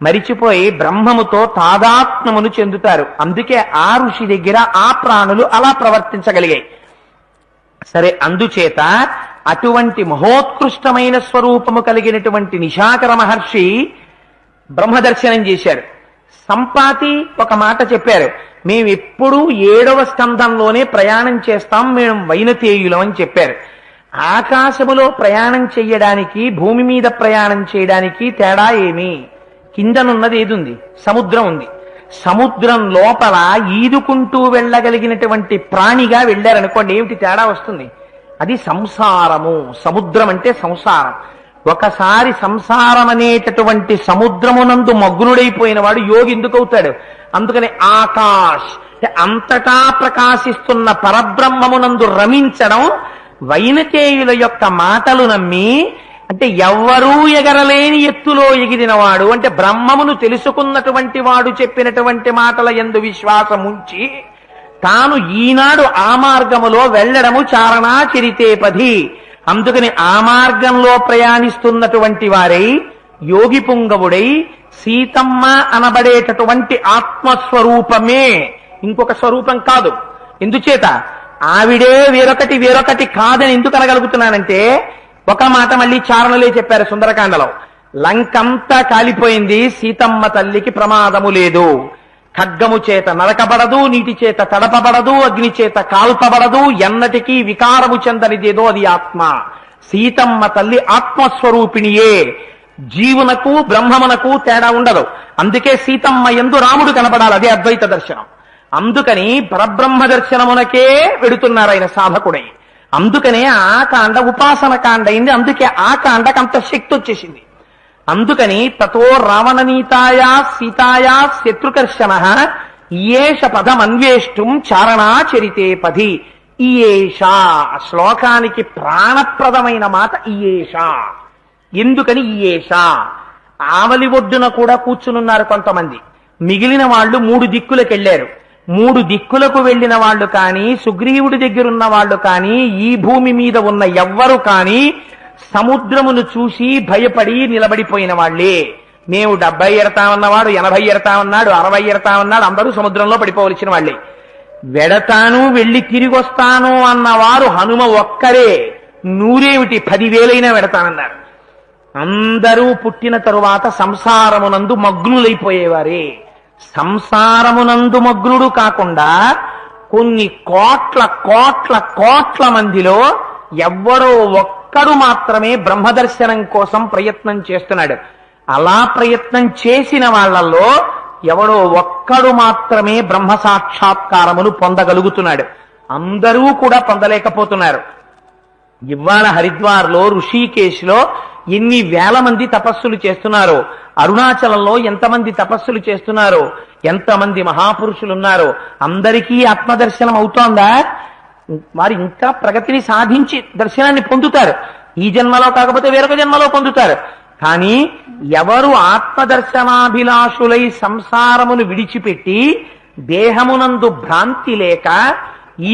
మరిచిపోయి బ్రహ్మముతో తాదాత్మ్యమును చెందుతారు. అందుకే ఆ ఋషి దగ్గర ఆ ప్రాణులు అలా ప్రవర్తించగలిగాయి. సరే, అందుచేత అటువంటి మహోత్కృష్టమైన స్వరూపము కలిగినటువంటి నిశాకర మహర్షి బ్రహ్మదర్శనం చేశారు. సంపాతి ఒక మాట చెప్పారు, మేమెప్పుడూ 7వ స్కంధంలోనే ప్రయాణం చేస్తాం, మేము వైనతేయులం అని చెప్పారు. ఆకాశములో ప్రయాణం చెయ్యడానికి భూమి మీద ప్రయాణం చేయడానికి తేడా ఏమి? కిందనున్నది ఏదుంది? సముద్రం ఉంది. సముద్రం లోపల ఈదుకుంటూ వెళ్ళగలిగినటువంటి ప్రాణిగా వెళ్ళారనుకోండి, ఏమిటి తేడా వస్తుంది? అది సంసారము. సముద్రం అంటే సంసారం. ఒకసారి సంసారం అనేటటువంటి సముద్రమునందు మగ్నుడైపోయిన వాడు యోగి ఎందుకు అవుతాడు? అందుకని ఆకాశ్ అంతటా ప్రకాశిస్తున్న పరబ్రహ్మమునందు రమించడం. వైనతేయుల యొక్క మాటలు నమ్మి, అంటే ఎవ్వరూ ఎగరలేని ఎత్తులో ఎగిరినవాడు, అంటే బ్రహ్మమును తెలుసుకున్నటువంటి వాడు చెప్పినటువంటి మాటల యందు విశ్వాసం ఉంచి తాను ఈనాడు ఆ మార్గములో వెళ్ళడము చారణాచరితేపది. అందుకని ఆ మార్గంలో ప్రయాణిస్తున్నటువంటి వారై యోగి పుంగవుడై సీతమ్మ అనబడేటటువంటి ఆత్మస్వరూపమే, ఇంకొక స్వరూపం కాదు. ఎందుచేత ఆవిడే వేరొకటి కాదని ఎందుకు అనగలుగుతున్నానంటే, ఒక మాట మళ్ళీ చారణలే చెప్పారు సుందరకాండలో. లంకంతా కాలిపోయింది, సీతమ్మ తల్లికి ప్రమాదము లేదు. ఖడ్గము చేత నరకబడదు, నీటి చేత తడపబడదు, అగ్ని చేత కాల్పబడదు, ఎన్నటికీ వికారము చెందనిదేదో అది ఆత్మ. సీతమ్మ తల్లి ఆత్మస్వరూపిణియే, జీవునకు బ్రహ్మమునకు తేడా ఉండదు. అందుకే సీతమ్మ యందు రాముడు కనపడాలి, అదే అద్వైత దర్శనం. అందుకని పరబ్రహ్మ దర్శనమునకే వెడుతున్నారు ఆయన సాధకుడై. అందుకనే ఆ కాండ ఉపాసన కాండ అయింది. అందుకే ఆ కాండకు అంత శక్తి వచ్చేసింది. అందుకని తతో రావణనీతాయా సీతాయా శత్రుకర్షణ ఈయేష పదమన్వేష్టం చారణాచరితే పది. ఈయేష శ్లోకానికి ప్రాణప్రదమైన మాట ఈయేష. ఎందుకని ఈయేష? ఆవలి ఒడ్డున కూడా కూర్చునున్నారు కొంతమంది. మిగిలిన వాళ్ళు 3 దిక్కులకు వెళ్ళారు. 3 దిక్కులకు వెళ్ళిన వాళ్ళు కానీ, సుగ్రీవుడి దగ్గరున్న వాళ్ళు కానీ, ఈ భూమి మీద ఉన్న ఎవ్వరు కానీ సముద్రమును చూసి భయపడి నిలబడిపోయిన వాళ్లే. మేము 70 ఎడతామన్నవాడు 80 ఎడతామన్నాడు, 60 ఎడతామన్నాడు, అందరూ సముద్రంలో పడిపోవలసిన వాళ్లే. వెడతాను వెళ్ళి తిరిగి వస్తాను అన్నవారు హనుమ ఒక్కరే. 100 10,000 వెడతానన్నారు. అందరూ పుట్టిన తరువాత సంసారమునందు మగ్నులైపోయేవారే. సంసారమునందు మగ్నుడు కాకుండా కొన్ని కోట్ల కోట్ల కోట్ల మందిలో ఎవ్వరో ఒక్కడు మాత్రమే బ్రహ్మదర్శనం కోసం ప్రయత్నం చేస్తున్నాడు. అలా ప్రయత్నం చేసిన వాళ్లలో ఎవడో ఒక్కడు మాత్రమే బ్రహ్మ సాక్షాత్కారమును పొందగలుగుతున్నాడు. అందరూ కూడా పొందలేకపోతున్నారు. ఇవాళ హరిద్వార్లో, ఋషికేశ్లో ఎన్ని వేల మంది తపస్సులు చేస్తున్నారో, అరుణాచలంలో ఎంతమంది తపస్సులు చేస్తున్నారో, ఎంతమంది మహాపురుషులున్నారో, అందరికీ ఆత్మదర్శనం అవుతోందా? వారు ఇంకా ప్రగతిని సాధించి దర్శనాన్ని పొందుతారు. ఈ జన్మలో కాకపోతే వేరొక జన్మలో పొందుతారు. కానీ ఎవరు ఆత్మదర్శనాభిలాషులై సంసారమును విడిచిపెట్టి దేహమునందు భ్రాంతి లేక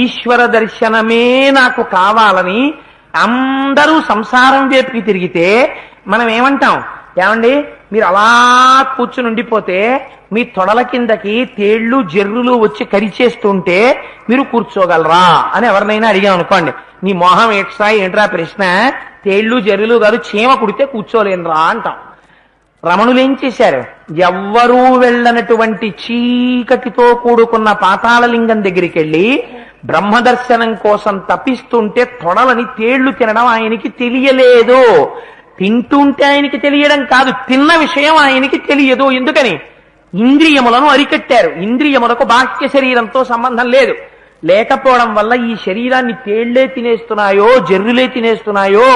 ఈశ్వర దర్శనమే నాకు కావాలని అందరూ సంసారం వైపుకి తిరిగితే మనం ఏమంటాం? ఏమండి, మీరు అలా కూర్చుని ఉండిపోతే మీ తొడల కిందకి తేళ్లు జర్రులు వచ్చి కరిచేస్తుంటే మీరు కూర్చోగలరా అని ఎవరినైనా అడిగాం అనుకోండి, నీ మోహం ఏట్సాయి ఏంట్రా ప్రశ్న, తేళ్లు జర్రులు కాదు చీమ కుడితే కూర్చోలేనురా అంటాం. రమణులు ఏం చేశారు? ఎవ్వరూ వెళ్ళనటువంటి చీకటితో కూడుకున్న పాతాళలింగం దగ్గరికి వెళ్ళి బ్రహ్మదర్శనం కోసం తపిస్తుంటే తొడలని తేళ్లు తినడం ఆయనకి తెలియలేదు. తింటుంటే ఆయనకి తెలియడం కాదు, తిన్న విషయం ఆయనకి తెలియదు. ఎందుకని? ఇంద్రియములను అరికట్టారు. ఇంద్రియములకు బాహ్య శరీరంతో సంబంధం లేదు. లేకపోవడం వల్ల ఈ శరీరాన్ని తేళ్లే తినేస్తున్నాయో, జర్రులే తినేస్తున్నాయో,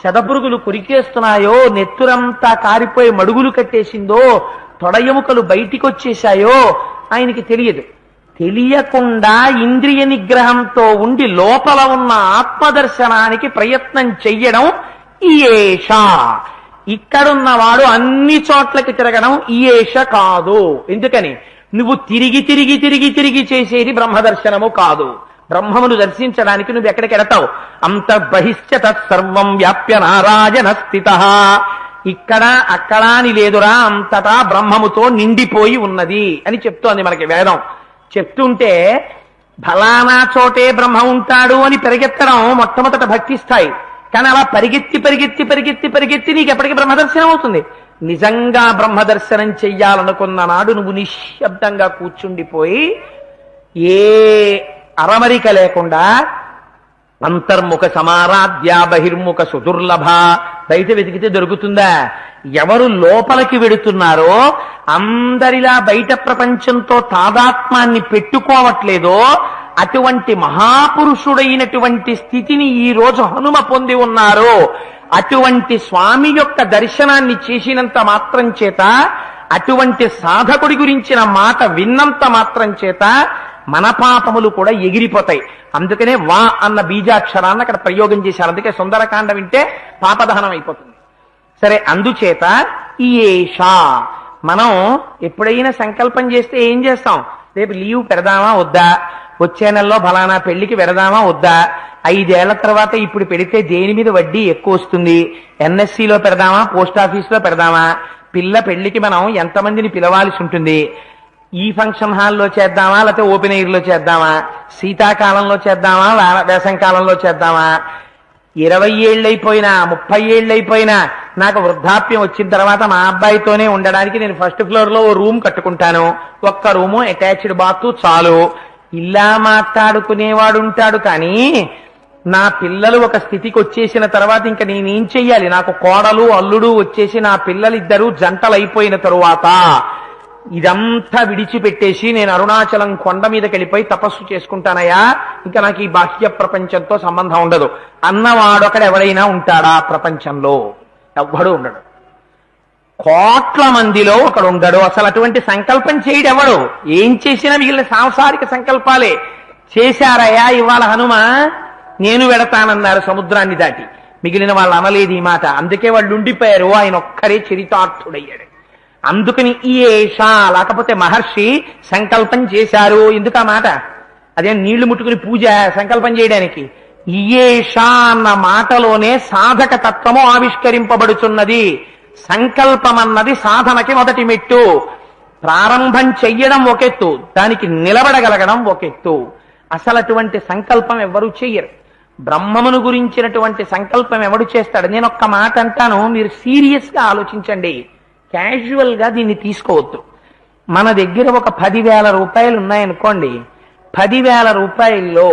చెదపురుగులు కొరికేస్తున్నాయో, నెత్తురంతా కారిపోయి మడుగులు కట్టేసిందో, తొడ ఎముకలు బయటికి వచ్చేశాయో ఆయనకి తెలియదు. తెలియకుండా ఇంద్రియ నిగ్రహంతో ఉండి లోపల ఉన్న ఆత్మదర్శనానికి ప్రయత్నం చెయ్యడం ఈయేష. ఇక్కడున్నవాడు అన్ని చోట్లకి తిరగడం ఈయేష కాదు. ఎందుకని? నువ్వు తిరిగి తిరిగి తిరిగి తిరిగి చేసేది బ్రహ్మదర్శనము కాదు. బ్రహ్మమును దర్శించడానికి నువ్వు ఎక్కడికి ఎడతావు? అంతర్బహిశ్చ తత్సర్వం వ్యాప్య నారాయణ స్థిత. ఇక్కడ అక్కడ అని లేదురా, అంతటా బ్రహ్మముతో నిండిపోయి ఉన్నది అని చెప్తోంది మనకి వేదం. చెప్తుంటే ఫలానా చోటే బ్రహ్మ ఉంటాడు అని పరిగెత్తడం మొట్టమొదట భక్తి స్థాయి. కానీ అలా పరిగెత్తి పరిగెత్తి పరిగెత్తి పరిగెత్తి నీకు ఎప్పటికీ బ్రహ్మదర్శనం అవుతుంది. నిజంగా బ్రహ్మదర్శనం చెయ్యాలనుకున్న నాడు నువ్వు నిశ్శబ్దంగా కూర్చుండిపోయి ఏ అరమరిక లేకుండా అంతర్ముఖ సమారాధ్య బహిర్ముఖ సుదుర్లభ, బయట వెతికితే దొరుకుతుందా? ఎవరు లోపలికి వెడుతున్నారో, అందరిలా బయట ప్రపంచంతో తాదాత్మ్యాన్ని పెట్టుకోవట్లేదో అటువంటి మహాపురుషుడైనటువంటి స్థితిని ఈ రోజు హనుమ పొంది ఉన్నారు. అటువంటి స్వామి యొక్క దర్శనాన్ని చేసినంత మాత్రం చేత, అటువంటి సాధకుడి గురించిన మాట విన్నంత మాత్రం చేత మన పాపములు కూడా ఎగిరిపోతాయి. అందుకనే వా అన్న బీజాక్షరాన్ని అక్కడ ప్రయోగం చేశారు. అందుకే సుందరకాండ వింటే పాపదహనం అయిపోతుంది. సరే, అందుచేత ఈయేష. మనం ఎప్పుడైనా సంకల్పం చేస్తే ఏం చేస్తాం? రేపు లీవ్ పెడదామా వద్దా, వచ్చే నెలలో ఫలానా పెళ్లికి పెడదామా వద్దా, 5 ఏళ్ల తర్వాత ఇప్పుడు పెడితే దేని మీద వడ్డీ ఎక్కువ వస్తుంది, ఎన్ఎస్సిలో పెడదామా పోస్ట్ ఆఫీస్లో పెడదామా, పిల్ల పెళ్లికి మనం ఎంతమందిని పిలవాల్సి ఉంటుంది, ఈ ఫంక్షన్ హాల్లో చేద్దామా లేకపోతే ఓపెన్ ఎయిర్ లో చేద్దామా, శీతాకాలంలో చేద్దామా వేసంకాలంలో చేద్దామా, 20 ఏళ్ళైపోయినా 30 ఏళ్ళైపోయినా నాకు వృద్ధాప్యం వచ్చిన తర్వాత మా అబ్బాయితోనే ఉండడానికి నేను ఫస్ట్ ఫ్లోర్ లో ఓ రూమ్ కట్టుకుంటాను, ఒక్క రూము అటాచ్డ్ బాత్ చాలు, ఇలా మాట్లాడుకునేవాడు ఉంటాడు. కానీ నా పిల్లలు ఒక స్థితికి వచ్చేసిన తర్వాత ఇంకా నేనేం చెయ్యాలి? నాకు కోడలు అల్లుడు వచ్చేసి నా పిల్లలిద్దరూ జంటలైపోయిన తరువాత ఇదంతా విడిచిపెట్టేసి నేను అరుణాచలం కొండ మీదకి వెళ్ళిపోయి తపస్సు చేసుకుంటానయ్యా, ఇంకా నాకు ఈ బాహ్య ప్రపంచంతో సంబంధం ఉండదు అన్నవాడొకడు ఎవడైనా ఉంటాడా? ప్రపంచంలో ఎవ్వడు ఉండడు. కోట్ల మందిలో ఒకడు ఉండడు. అసలు అటువంటి సంకల్పం చేయడు ఎవడు. ఏం చేసినా మిగిలిన సాంసారిక సంకల్పాలే చేశారయ్యా. ఇవాళ హనుమ నేను వెడతానన్నారు సముద్రాన్ని దాటి, మిగిలిన వాళ్ళు అనలేదు ఈ మాట. అందుకే వాళ్ళు ఉండిపోయారు. ఆయన ఒక్కరే చరితార్థుడయ్యాడు. అందుకని ఈయేష, లేకపోతే మహర్షి సంకల్పం చేశారు. ఎందుకు ఆ మాట? అదే నీళ్లు ముట్టుకుని పూజ సంకల్పం చేయడానికి. ఈయేష అన్న మాటలోనే సాధక తత్వము ఆవిష్కరింపబడుతున్నది. సంకల్పం అన్నది సాధనకి మొదటి మెట్టు. ప్రారంభం చెయ్యడం ఒకెత్తు, దానికి నిలబడగలగడం ఒకెత్తు. అసలు అటువంటి సంకల్పం ఎవరు చెయ్యరు. బ్రహ్మమును గురించినటువంటి సంకల్పం ఎవడు చేస్తాడు? నేను ఒక్క మాట అంటాను, మీరు సీరియస్ గా ఆలోచించండి, క్యాజువల్ గా దీన్ని తీసుకోవద్దు. మన దగ్గర ఒక 10,000 రూపాయలు ఉన్నాయనుకోండి, 10,000 రూపాయల్లో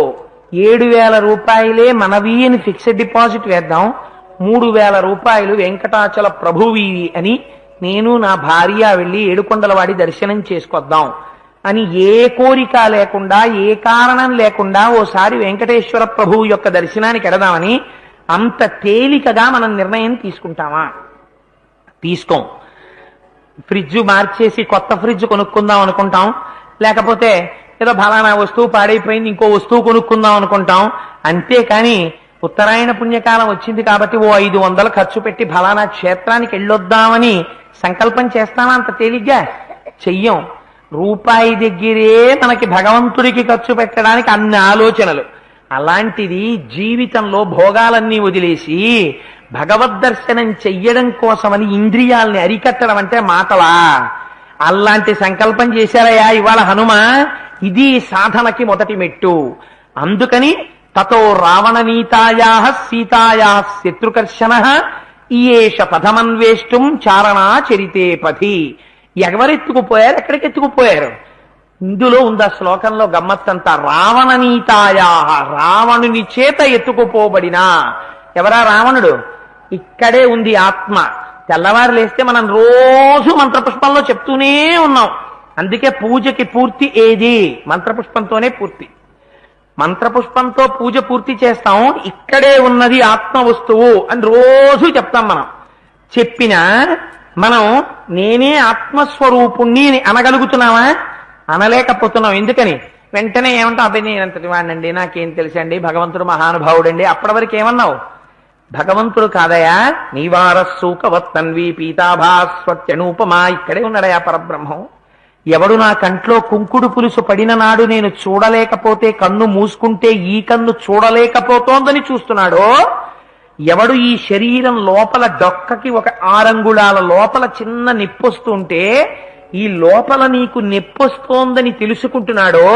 7,000 రూపాయలే మనవి అని ఫిక్స్డ్ డిపాజిట్ వేద్దాం, 3,000 రూపాయలు వెంకటాచల ప్రభువి అని నేను నా భార్య వెళ్ళి ఏడుకొండలవాడి దర్శనం చేసుకొద్దాం అని ఏ కోరిక లేకుండా ఏ కారణం లేకుండా ఓసారి వెంకటేశ్వర ప్రభువు యొక్క దర్శనానికి ఎడదామని అంత తేలికగా మనం నిర్ణయం తీసుకుంటామా? తీసుకోం. ఫ్రిడ్జ్ మార్చేసి కొత్త ఫ్రిడ్జ్ కొనుక్కుందాం అనుకుంటాం, లేకపోతే ఏదో ఫలానా వస్తువు పాడైపోయింది ఇంకో వస్తువు కొనుక్కుందాం అనుకుంటాం. అంతేకాని ఉత్తరాయణ పుణ్యకాలం వచ్చింది కాబట్టి ఓ 500 ఖర్చు పెట్టి ఫలానా క్షేత్రానికి వెళ్ళొద్దామని సంకల్పం చేస్తామా? అంత తేలిగ్గా చెయ్యం. రూపాయి దగ్గరే మనకి భగవంతుడికి ఖర్చు పెట్టడానికి అన్ని ఆలోచనలు. అలాంటిది జీవితంలో భోగాలన్నీ వదిలేసి భగవద్దర్శనం చెయ్యడం కోసమని ఇంద్రియాల్ని అరికట్టడం అంటే మాటలా? అలాంటి సంకల్పం చేశారయ్యా ఇవాళ హనుమ. ఇది సాధనకి మొదటి మెట్టు. అందుకని తతో రావణనీతాయా సీతాయా శత్రుకర్షణ ఈయేష పథమన్వేష్టం చారణా చరితే పథి. ఎవరెత్తుకుపోయారు? ఎక్కడికి ఎత్తుకుపోయారు? ఇందులో ఉంది ఆ శ్లోకంలో గమ్మత్తంతా. రావణనీతాయా, రావణుని చేత ఎత్తుకుపోబడిన. ఎవరా రావణుడు? ఇక్కడే ఉంది ఆత్మ. తెల్లవారు లేస్తే మనం రోజు మంత్రపుష్పంలో చెప్తూనే ఉన్నాం, అందుకే పూజకి పూర్తి ఏది? మంత్రపుష్పంతోనే పూర్తి. మంత్రపుష్పంతో పూజ పూర్తి చేస్తాం. ఇక్కడే ఉన్నది ఆత్మ వస్తువు అని రోజు చెప్తాం. మనం చెప్పినా మనం నేనే ఆత్మస్వరూపుణ్ణి అనగలుగుతున్నావా? అనలేకపోతున్నాం. ఎందుకని? వెంటనే ఏమంటావు? అబ్బాయి నేనంతటి వాడినండి, నాకేం తెలుసండి, భగవంతుడు మహానుభావుడండి. అప్పటి వరకు ఏమన్నావు? భగవంతుడు కాదయా, నీవారస్సూకవత్తన్వి పీతాభాస్వత్యనూపమా, ఇక్కడే ఉన్నాడయా పరబ్రహ్మం. ఎవడు నా కంట్లో కుంకుడు పులుసు పడిన నాడు నేను చూడలేకపోతే కన్ను మూసుకుంటే ఈ కన్ను చూడలేకపోతోందని చూస్తున్నాడో, ఎవడు ఈ శరీరం లోపల డొక్కకి ఒక 6 అంగుళాల లోపల చిన్న నిప్పొస్తుంటే ఈ లోపల నీకు నొప్పొస్తోందని తెలుసుకుంటున్నాడో,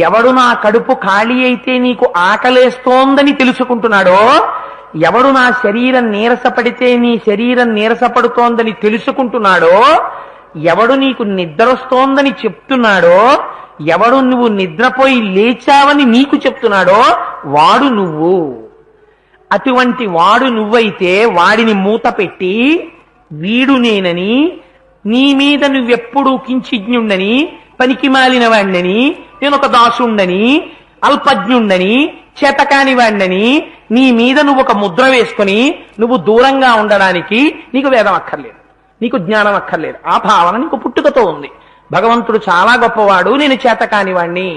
ఎవడు నా కడుపు ఖాళీ అయితే నీకు ఆకలేస్తోందని తెలుసుకుంటున్నాడో, ఎవడు నా శరీరం నీరసపడితే నీ శరీరం నీరసపడుతోందని తెలుసుకుంటున్నాడో, ఎవడు నీకు నిద్రొస్తోందని చెప్తున్నాడో, ఎవడు నువ్వు నిద్రపోయి లేచావని నీకు చెప్తున్నాడో వాడు నువ్వు. అటువంటి వాడు నువ్వైతే వాడిని మూత పెట్టి వీడు నేనని, నీ మీద నువ్వెప్పుడూ కించిజ్ఞుండని, పనికి మాలిన వాణ్ణని, నేనొక దాసుండని, అల్పజ్ఞుండని, చేతకాని వాణ్ణని నీ మీద నువ్వు ఒక ముద్ర వేసుకుని నువ్వు దూరంగా ఉండడానికి నీకు వేదం అక్కర్లేదు, నీకు జ్ఞానం అక్కర్లేదు. ఆ భావన నీకు పుట్టుకతో ఉంది. భగవంతుడు చాలా గొప్పవాడు, నేను చేతకాని వాణ్ణి,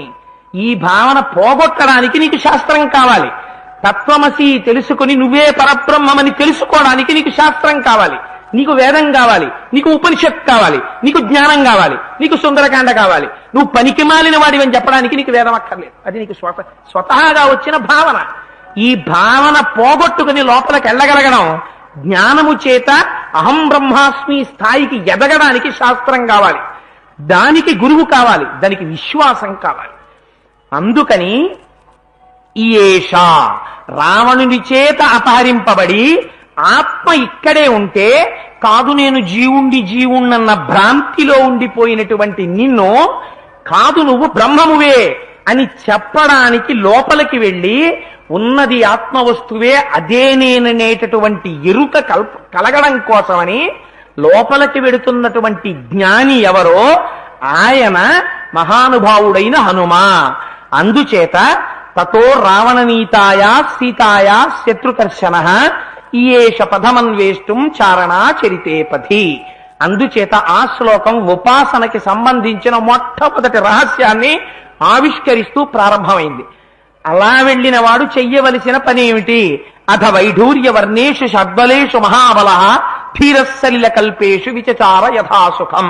ఈ భావన పోగొట్టడానికి నీకు శాస్త్రం కావాలి. తత్వమసి తెలుసుకుని నువ్వే పరబ్రహ్మమని తెలుసుకోవడానికి నీకు శాస్త్రం కావాలి, నీకు వేదం కావాలి, నీకు ఉపనిషత్ కావాలి, నీకు జ్ఞానం కావాలి, నీకు సుందరకాండ కావాలి. నువ్వు పనికి మాలిన వాడివని చెప్పడానికి నీకు వేదం అక్కర్లేదు. అది నీకు స్వతహాగా వచ్చిన భావన. ఈ భావన పోగొట్టుకుని లోపలికి వెళ్ళగలగడం జ్ఞానము చేత అహం బ్రహ్మాస్మి స్థాయికి ఎదగడానికి శాస్త్రం కావాలి, దానికి గురువు కావాలి, దానికి విశ్వాసం కావాలి. అందుకని ఈయేష రావణుని చేత అపహరింపబడి ఆత్మ ఇక్కడే ఉంటే, కాదు నేను జీవుణ్ణన్న భ్రాంతిలో ఉండిపోయినటువంటి నిన్ను, కాదు నువ్వు బ్రహ్మమువే అని చెప్పడానికి లోపలికి వెళ్ళి ఉన్నది ఆత్మవస్తువే, అదే నేననేటటువంటి ఎరుక కలగడం కోసమని లోపలికి వెడుతున్నటువంటి జ్ఞాని ఎవరో ఆయన మహానుభావుడైన హనుమ. అందుచేత తతో రావణనీతాయా సీతాయా శత్రుకర్షణ ఈయేష పథమన్వేష్టం చారణా చరితే పథి. అందుచేత ఆ శ్లోకం ఉపాసనకి సంబంధించిన మొట్టమొదటి రహస్యాన్ని ఆవిష్కరిస్తూ ప్రారంభమైంది. అలా వెళ్ళిన వాడు చెయ్యవలసిన పనేమిటి? అథ వైఢూర్య వర్ణేషు షడ్బలేషు మహాబల ధీరస్సలిల కల్పేషు విచచార యథాసుఖం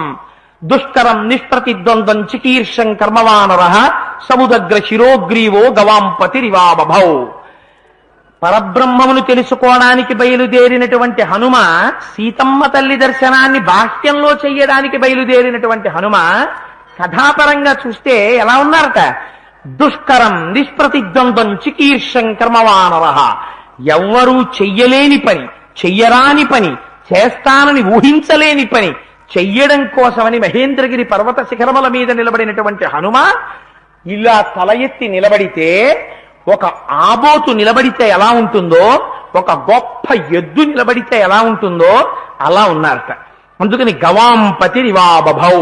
దుష్కరం నిష్ప్రతిద్వంద్వం చికీర్షం కర్మవానర సముదగ్ర శిరోగ్రీవో గవాంపతిరివాబభౌ. పరబ్రహ్మమును తెలుసుకోవడానికి బయలుదేరినటువంటి హనుమ, సీతమ్మ తల్లి దర్శనాన్ని బాహ్యంలో చెయ్యడానికి బయలుదేరినటువంటి హనుమ కథాపరంగా చూస్తే ఎలా ఉన్నారట? దుష్కరం నిష్ప్రతిద్వంద్వం చికీర్షం కర్మవానర. ఎవ్వరూ చెయ్యలేని పని, చెయ్యరాని పని, చేస్తానని ఊహించలేని పని చెయ్యడం కోసమని మహేంద్రగిరి పర్వత శిఖరముల మీద నిలబడినటువంటి హనుమ ఇలా తల ఎత్తి నిలబడితే, ఒక ఆబోతు నిలబడితే ఎలా ఉంటుందో, ఒక గొప్ప ఎద్దు నిలబడితే ఎలా ఉంటుందో అలా ఉన్నారట. అందుకని గవాంపతిరివాబభౌ.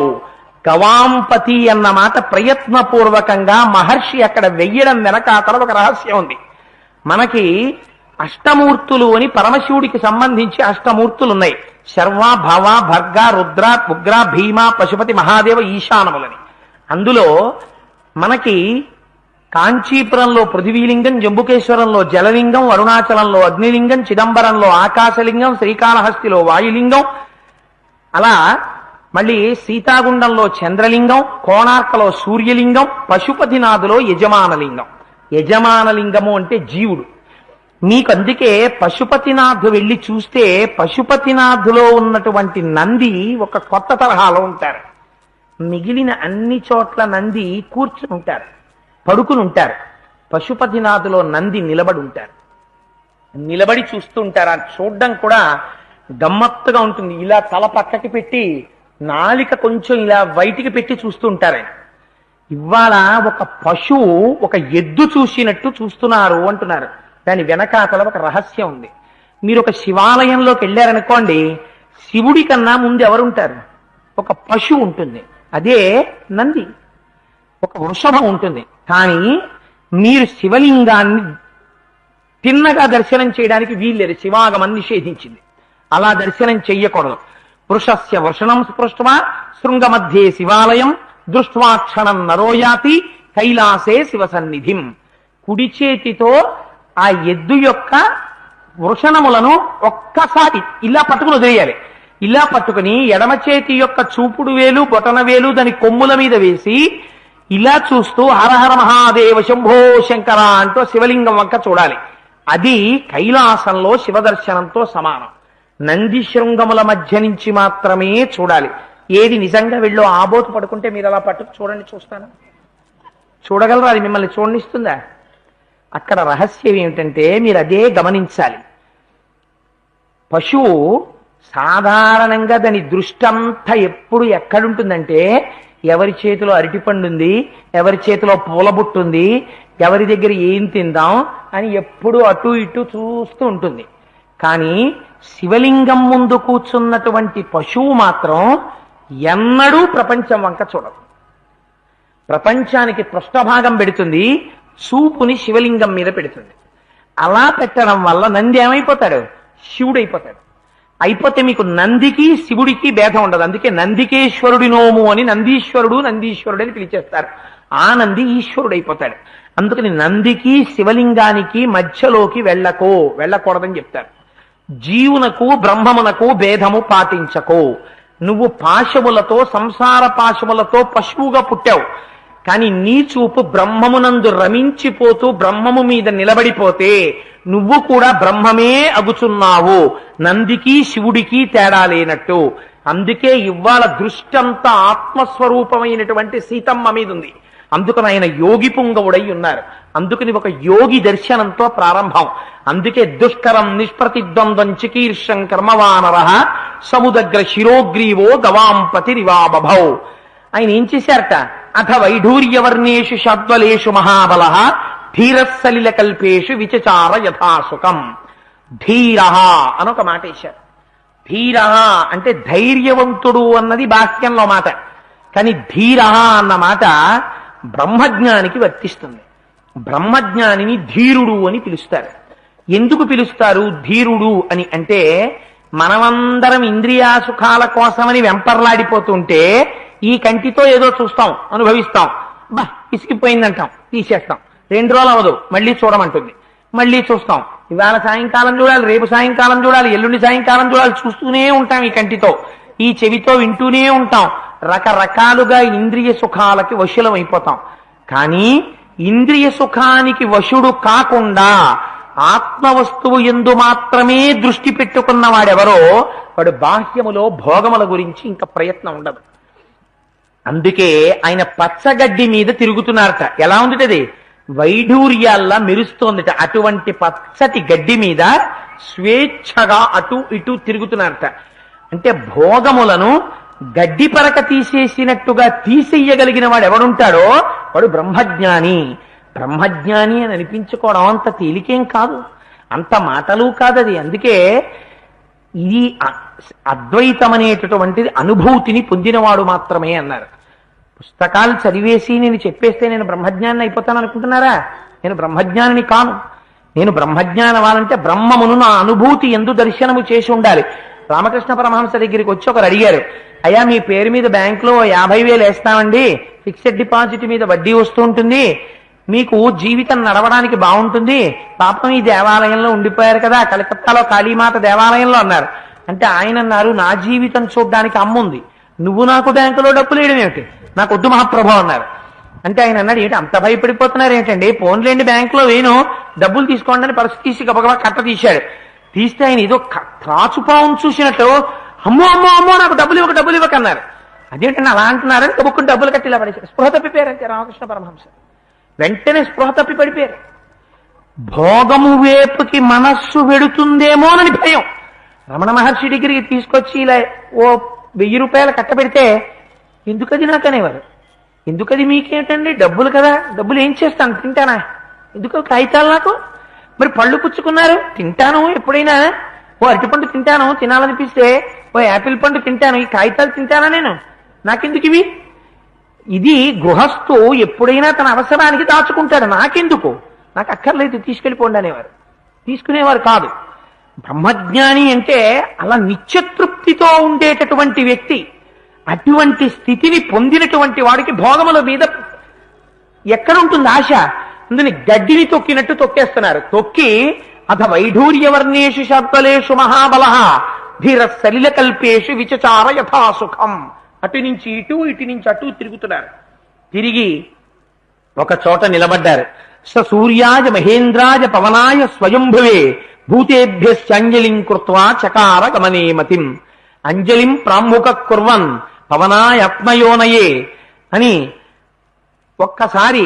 గవాంపతి అన్న మాట ప్రయత్నపూర్వకంగా మహర్షి అక్కడ వెయ్యడం వెనకాతల ఒక రహస్యం ఉంది. మనకి అష్టమూర్తులు అని పరమశివుడికి సంబంధించి అష్టమూర్తులు ఉన్నాయి. శర్వ, భవ, భర్గ, రుద్ర, ఉగ్ర, భీమ, పశుపతి, మహాదేవ, ఈశానములని. అందులో మనకి కాంచీపురంలో పృథివీలింగం, జంబుకేశ్వరంలో జలలింగం, అరుణాచలంలో అగ్నిలింగం, చిదంబరంలో ఆకాశలింగం, శ్రీకాళహస్తిలో వాయులింగం, అలా మళ్ళీ సీతాగుండంలో చంద్రలింగం, కోణార్కలో సూర్యలింగం, పశుపతినాథులో యజమానలింగం. యజమానలింగము అంటే జీవుడు. మీకు అందుకే పశుపతినాథు వెళ్ళి చూస్తే పశుపతినాథులో ఉన్నటువంటి నంది ఒక కొత్త తరహాలో ఉంటారు. మిగిలిన అన్ని చోట్ల నంది కూర్చుని ఉంటారు, పడుకుని ఉంటారు. పశుపతినాథులో నంది నిలబడి ఉంటారు. నిలబడి చూస్తూ ఉంటారు. ఆ చూడ్డం కూడా గమ్మత్తుగా ఉంటుంది. ఇలా తల పక్కకి పెట్టి నాలిక కొంచెం ఇలా బయటికి పెట్టి చూస్తూ ఉంటారు. ఆయన ఇవాళ ఒక పశువు ఒక ఎద్దు చూసినట్టు చూస్తున్నారు అంటున్నారు. దాని వెనకాతల ఒక రహస్యం ఉంది. మీరు ఒక శివాలయంలోకి వెళ్ళారనుకోండి, శివుడి కన్నా ముందు ఎవరుంటారు? ఒక పశువు ఉంటుంది. అదే నంది. ఒక వృషభం ఉంటుంది, కానీ మీరు శివలింగాన్ని తిన్నగా దర్శనం చేయడానికి వీల్లేదు, శివాగమం నిషేధించింది. అలా దర్శనం చెయ్యకూడదు. వృషస్య వృషణం స్పృష్ట్వా శృంగ మధ్యే శివాలయం దృష్ట్వా క్షణం నరోయాతి కైలాసే శివసన్నిధిం. కుడి చేతితో ఆ ఎద్దు యొక్క వృషణములను ఒక్కసారి ఇలా పట్టుకుని వదిలేయాలి. ఇలా పట్టుకుని ఎడమ చేతి యొక్క చూపుడు వేలు బొటన వేలు దాని కొమ్ముల మీద వేసి ఇలా చూస్తూ హరహర మహాదేవ శంభో శంకర అంటూ శివలింగం వంక చూడాలి. అది కైలాసంలో శివదర్శనంతో సమానం. నంది శృంగముల మధ్య నుంచి మాత్రమే చూడాలి. ఏది నిజంగా వెళ్ళో ఆబోతు పడుకుంటే మీరు అలా పట్టుకు చూడండి, చూస్తాను, చూడగలరా? అది మిమ్మల్ని చూడనిస్తుందా? అక్కడ రహస్యం ఏమిటంటే మీరు అదే గమనించాలి. పశువు సాధారణంగా దాని దృష్టంతా ఎప్పుడు ఎక్కడుంటుందంటే ఎవరి చేతిలో అరటిపండు ఉంది, ఎవరి చేతిలో పూలబుట్టు ఉంది, ఎవరి దగ్గర ఏం తిందాం అని ఎప్పుడు అటు ఇటు చూస్తూ ఉంటుంది. కానీ శివలింగం ముందు కూర్చున్నటువంటి పశువు మాత్రం ఎన్నడూ ప్రపంచం వంక చూడదు. ప్రపంచానికి పృష్ఠభాగం పెడుతుంది, చూపుని శివలింగం మీద పెడుతుంది. అలా పెట్టడం వల్ల నంది ఏమైపోతాడు? శివుడైపోతాడు. అయిపోతే మీకు నందికి శివుడికి భేదం ఉండదు. అందుకే నందికేశ్వరుడి నోము అని నందీశ్వరుడు నందీశ్వరుడు అని పిలిచేస్తారు. ఆ నంది ఈశ్వరుడు అయిపోతాడు. అందుకని నందికి శివలింగానికి మధ్యలోకి వెళ్ళకూడదని చెప్తారు. జీవునకు బ్రహ్మమునకు భేదము పాటించకో. నువ్వు పాశములతో సంసార పాశములతో పశువుగా పుట్టావు, కానీ నీ చూపు బ్రహ్మమునందు రమించిపోతూ బ్రహ్మము మీద నిలబడిపోతే నువ్వు కూడా బ్రహ్మమే అగుచున్నావు. నందికి శివుడికి తేడా లేనట్టు. అందుకే ఇవాళ దృష్టంతా ఆత్మస్వరూపమైనటువంటి సీతమ్మ మీద ఉంది. అందుకని ఆయన యోగి పుంగవుడై ఉన్నారు. అందుకని ఒక యోగి దర్శనంతో ప్రారంభం. అందుకే దుష్కరం నిష్ప్రతిద్వంద్వం చికీర్షం కర్మవానర సముదగ్ర శిరోగ్రీవో గవాంపతిరివాబభౌ. ఆయన ఏం చేశారట? అథ వైఢూర్యవర్ణేషు షద్వలేషు మహాబల ధీరస్సలిల కల్పేషు విచచార యథాసుఖం. ధీర అనొక మాట వేశారు. ధీర అంటే ధైర్యవంతుడు అన్నది బాహ్యంలో మాట, కానీ ధీర అన్న మాట బ్రహ్మజ్ఞానికి వర్తిస్తుంది. బ్రహ్మజ్ఞానిని ధీరుడు అని పిలుస్తారు. ఎందుకు పిలుస్తారు ధీరుడు అని అంటే, మనమందరం ఇంద్రియాసుఖాల కోసమని వెంపర్లాడిపోతుంటే ఈ కంటితో ఏదో చూస్తాం, అనుభవిస్తాం, బా ఇసిగిపోయిందంటాం, తీసేస్తాం. 2 రోజులు అవదు, మళ్ళీ చూడమంటుంది, మళ్ళీ చూస్తాం. ఇవాళ సాయంకాలం చూడాలి, రేపు సాయంకాలం చూడాలి, ఎల్లుండి సాయంకాలం చూడాలి, చూస్తూనే ఉంటాం ఈ కంటితో. ఈ చెవితో వింటూనే ఉంటాం. రకరకాలుగా ఇంద్రియ సుఖాలకి వశులం అయిపోతాం. కానీ ఇంద్రియ సుఖానికి వశుడు కాకుండా ఆత్మవస్తువు యందు మాత్రమే దృష్టి పెట్టుకున్న వాడెవరో వాడు బాహ్యములో భోగముల గురించి ఇంకా ప్రయత్నం ఉండదు. అందుకే ఆయన పచ్చగడ్డి మీద తిరుగుతున్నారట. ఎలా ఉందిటది? వైఢూర్యాల్లా మెరుస్తోందిట. అటువంటి పచ్చటి గడ్డి మీద స్వేచ్ఛగా అటు ఇటు తిరుగుతున్నారట. అంటే భోగములను గడ్డి పరక తీసేసినట్టుగా తీసేయగలిగిన వాడు ఎవడుంటాడో వాడు బ్రహ్మజ్ఞాని. బ్రహ్మజ్ఞాని అని అనిపించుకోవడం అంత తేలికేం కాదు, అంత మాటలు కాదది. అందుకే ఇది అద్వైతం అనేటటువంటిది అనుభూతిని పొందినవాడు మాత్రమే అన్నారు. పుస్తకాలు చదివేసి నేను చెప్పేస్తే నేను బ్రహ్మజ్ఞాని అయిపోతాను అనుకుంటున్నారా? నేను బ్రహ్మజ్ఞానిని కాను. నేను బ్రహ్మజ్ఞానం అవ్వాలంటే బ్రహ్మమును నా అనుభూతి ఎందు దర్శనము చేసి ఉండాలి. రామకృష్ణ పరమహంస దగ్గరికి వచ్చి ఒకరు అడిగారు, అయ్యా మీ పేరు మీద బ్యాంకులో 50,000 వేస్తామండి, ఫిక్స్డ్ డిపాజిట్ మీద వడ్డీ వస్తూ ఉంటుంది, మీకు జీవితం నడవడానికి బాగుంటుంది, పాపం ఈ దేవాలయంలో ఉండిపోయారు కదా, కలకత్తాలో కాళీమాత దేవాలయంలో అన్నారు. అంటే ఆయన అన్నారు, నా జీవితం చూడడానికి అమ్ముంది, నువ్వు నాకు బ్యాంకులో డబ్బులు వేయడం ఏమిటి, నాకు వద్దు మహాప్రభు అన్నారు. అంటే ఆయన అన్నాడు, ఏంటి అంత భయపడిపోతున్నారు ఏంటండి, ఫోన్లేండి బ్యాంకులో వేను, డబ్బులు తీసుకోండి అని పర్సు తీసి గబగబా కట్ట తీశాడు. తీస్తే ఆయన ఏదో త్రాచుపావును చూసినట్టు అమ్మో అమ్మో అమ్మో నాకు డబ్బులు ఇవ్వక అన్నారు. అదేంటండి అలా అంటున్నారని కబుక్కుని డబ్బులు కట్టి ఇలా పడేశారు. స్పృహ తప్పిపోయారు అంతే రామకృష్ణ పరమహంస. వెంటనే స్పృహ తప్పి పడిపోయారు. భోగము వైపుకి మనస్సు వెడుతుందేమోనని భయం. రమణ మహర్షి దగ్గరికి తీసుకొచ్చి ఇలా ఓ 1000 రూపాయలు కట్టబెడితే ఎందుకది నాకు అనేవారు. ఎందుకది మీకేంటండి, డబ్బులు కదా, డబ్బులు ఏం చేస్తాను, తింటానా, ఎందుకు కాగితాలు నాకు, మరి పళ్ళు పుచ్చుకున్నారు, తింటాను, ఎప్పుడైనా ఓ అరటిపండు తింటాను తినాలనిపిస్తే, ఓ యాపిల్ పండు తింటాను, ఈ కాగితాలు తింటానా నేను, నాకెందుకు ఇవి, ఇది గృహస్థు ఎప్పుడైనా తన అవసరానికి దాచుకుంటాడు. నాకెందుకు, నాకు అక్కర్లేదు, తీసుకెళ్ళిపోండి అనేవారు. తీసుకునేవారు కాదు. బ్రహ్మజ్ఞాని అంటే అలా నిత్యతృప్తితో ఉండేటటువంటి వ్యక్తి. అటువంటి స్థితిని పొందినటువంటి వాడికి భోగముల మీద ఎక్కడుంటుంది ఆశ? అందుని గడ్డిని తొక్కినట్టు తొక్కేస్తున్నారు. తొక్కి అథ వైఢూర్యవర్ణేషు శబ్దలేషు మహాబల ధీర సలిల కల్పేషు విచచార యథాసుఖం. అటు నుంచి ఇటు, ఇటు నుంచి అటు తిరుగుతున్నారు. తిరిగి ఒక చోట నిలబడ్డారు. స సూర్యాయ మహేంద్రాయ పవనాయ స్వయంభువే భూతేభ్యశ్చంజలిం కృత్వా చకార గమనేమతిం. అంజలిం ప్రాముఖ కుర్వన్ పవనాయ అప్నయోనయే అని ఒక్కసారి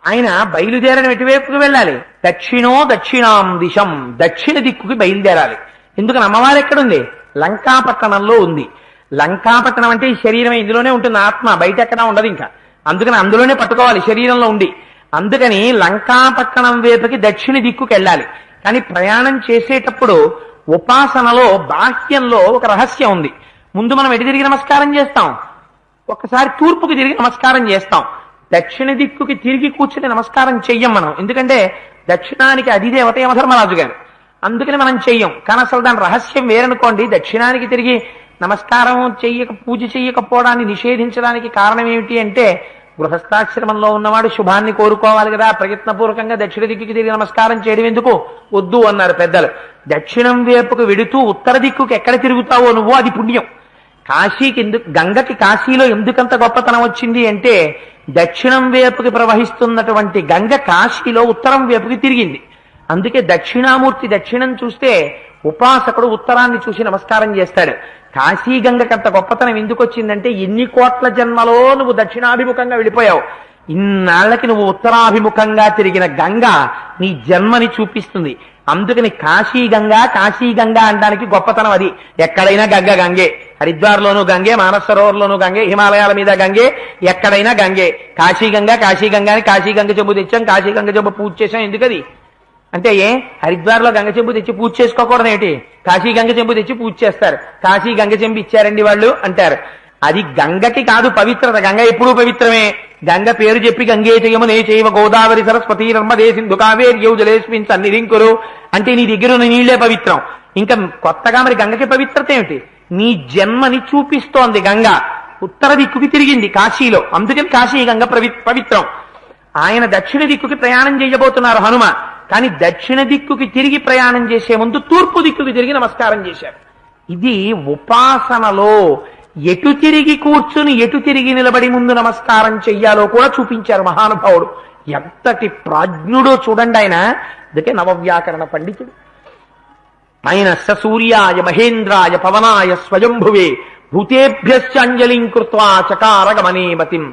ఆయన బయలుదేరడం ఎటువైపుకు వెళ్ళాలి? దక్షిణాం దిశం, దక్షిణ దిక్కుకి బయలుదేరాలి. ఎందుకని? అమ్మవారు ఎక్కడుంది? లంకాపట్టణంలో ఉంది. లంకాపట్టణం అంటే ఈ శరీరం ఇందులోనే ఉంటుంది, ఆత్మ బయట ఎక్కడా ఉండదు ఇంకా. అందుకని అందులోనే పట్టుకోవాలి శరీరంలో ఉండి. అందుకని లంకాపట్టణం వైపుకి దక్షిణ దిక్కుకి వెళ్ళాలి. కానీ ప్రయాణం చేసేటప్పుడు ఉపాసనలో బాహ్యంలో ఒక రహస్యం ఉంది. ముందు మనం ఎటు తిరిగి నమస్కారం చేస్తాం? ఒక్కసారి తూర్పుకి తిరిగి నమస్కారం చేస్తాం. దక్షిణ దిక్కుకి తిరిగి కూర్చుని నమస్కారం చెయ్యం మనం. ఎందుకంటే దక్షిణానికి అధిదేవత యమధర్మరాజు గారు. అందుకని మనం చెయ్యం. కానీ అసలు దాని రహస్యం వేరనుకోండి. దక్షిణానికి తిరిగి నమస్కారం పూజ చెయ్యకపోవడాన్ని నిషేధించడానికి కారణం ఏమిటి అంటే, గృహస్థాశ్రమంలో ఉన్నవాడు శుభాన్ని కోరుకోవాలి కదా, ప్రయత్నపూర్వకంగా దక్షిణ దిక్కుకి తిరిగి నమస్కారం చేయడం ఎందుకు? వద్దు అన్నారు పెద్దలు. దక్షిణం వైపుకు వెడుతూ ఉత్తర దిక్కుకి ఎక్కడ తిరుగుతావో నువ్వు, అది పుణ్యం. కాశీకి ఎందుకు, గంగకి కాశీలో ఎందుకంత గొప్పతనం వచ్చింది అంటే, దక్షిణం వైపుకి ప్రవహిస్తున్నటువంటి గంగ కాశీలో ఉత్తరం వైపుకి తిరిగింది. అందుకే దక్షిణామూర్తి దక్షిణం చూస్తే ఉపాసకుడు ఉత్తరాన్ని చూసి నమస్కారం చేస్తాడు. కాశీ గంగకంత గొప్పతనం ఎందుకు వచ్చిందంటే, ఎన్ని కోట్ల జన్మలో నువ్వు దక్షిణాభిముఖంగా వెళ్ళిపోయావు, ఇన్నాళ్లకి నువ్వు ఉత్తరాభిముఖంగా తిరిగిన గంగ నీ జన్మని చూపిస్తుంది. అందుకని కాశీ గంగా అనడానికి గొప్పతనం అది. ఎక్కడైనా గంగే, హరిద్వార్లోనూ గంగే, మానస సరోవర్లోనూ గంగే, హిమాలయాల మీద గంగే, ఎక్కడైనా గంగే. కాశీ గంగా అని కాశీ గంగ చెంబు తెచ్చాం, కాశీ గంగ చెంబు పూజ చేశాం. ఎందుకది అంటే, హరిద్వార్లో గంగ చెంబు తెచ్చి పూజ చేసుకోకూడదు ఏమిటి? కాశీ గంగ చెంబు తెచ్చి పూజ చేస్తారు. కాశీ గంగ చెంబు ఇచ్చారండి వాళ్ళు అంటారు. అది గంగకి కాదు పవిత్రత. గంగ ఎప్పుడూ పవిత్రమే. గంగ పేరు చెప్పి గంగే చేయమనే చేయవ గోదావరి సరస్వతి నర్మదే సింధు కావేరి జలేస్మిన్ సన్నిధింకురు అంటే నీ దగ్గర ఉన్న నీళ్లే పవిత్రం. ఇంకా కొత్తగా మరి గంగకి పవిత్రత ఏమిటి? నీ జన్మని చూపిస్తోంది గంగ. ఉత్తర దిక్కుకి తిరిగింది కాశీలో, అందుకని కాశీ గంగ పవిత్రం. ఆయన దక్షిణ దిక్కుకి ప్రయాణం చేయబోతున్నారు హనుమ. కానీ దక్షిణ దిక్కుకి తిరిగి ప్రయాణం చేసే ముందు తూర్పు దిక్కుకి తిరిగి నమస్కారం చేశారు. ఇది ఉపాసనలో ఎటు తిరిగి కూర్చుని ఎటు తిరిగి నిలబడి ముందు నమస్కారం చెయ్యాలో కూడా చూపించారు మహానుభావుడు. ఎంతటి ప్రాజ్ఞుడో చూడండి ఆయన. అందుకే నవవ్యాకరణ పండితుడు ఆయన. స సూర్యాయ మహేంద్రాయ పవనాయ స్వయంభువే భూతేభ్యశ్చంజలిం కృత్వా చకార గమనేమతిం.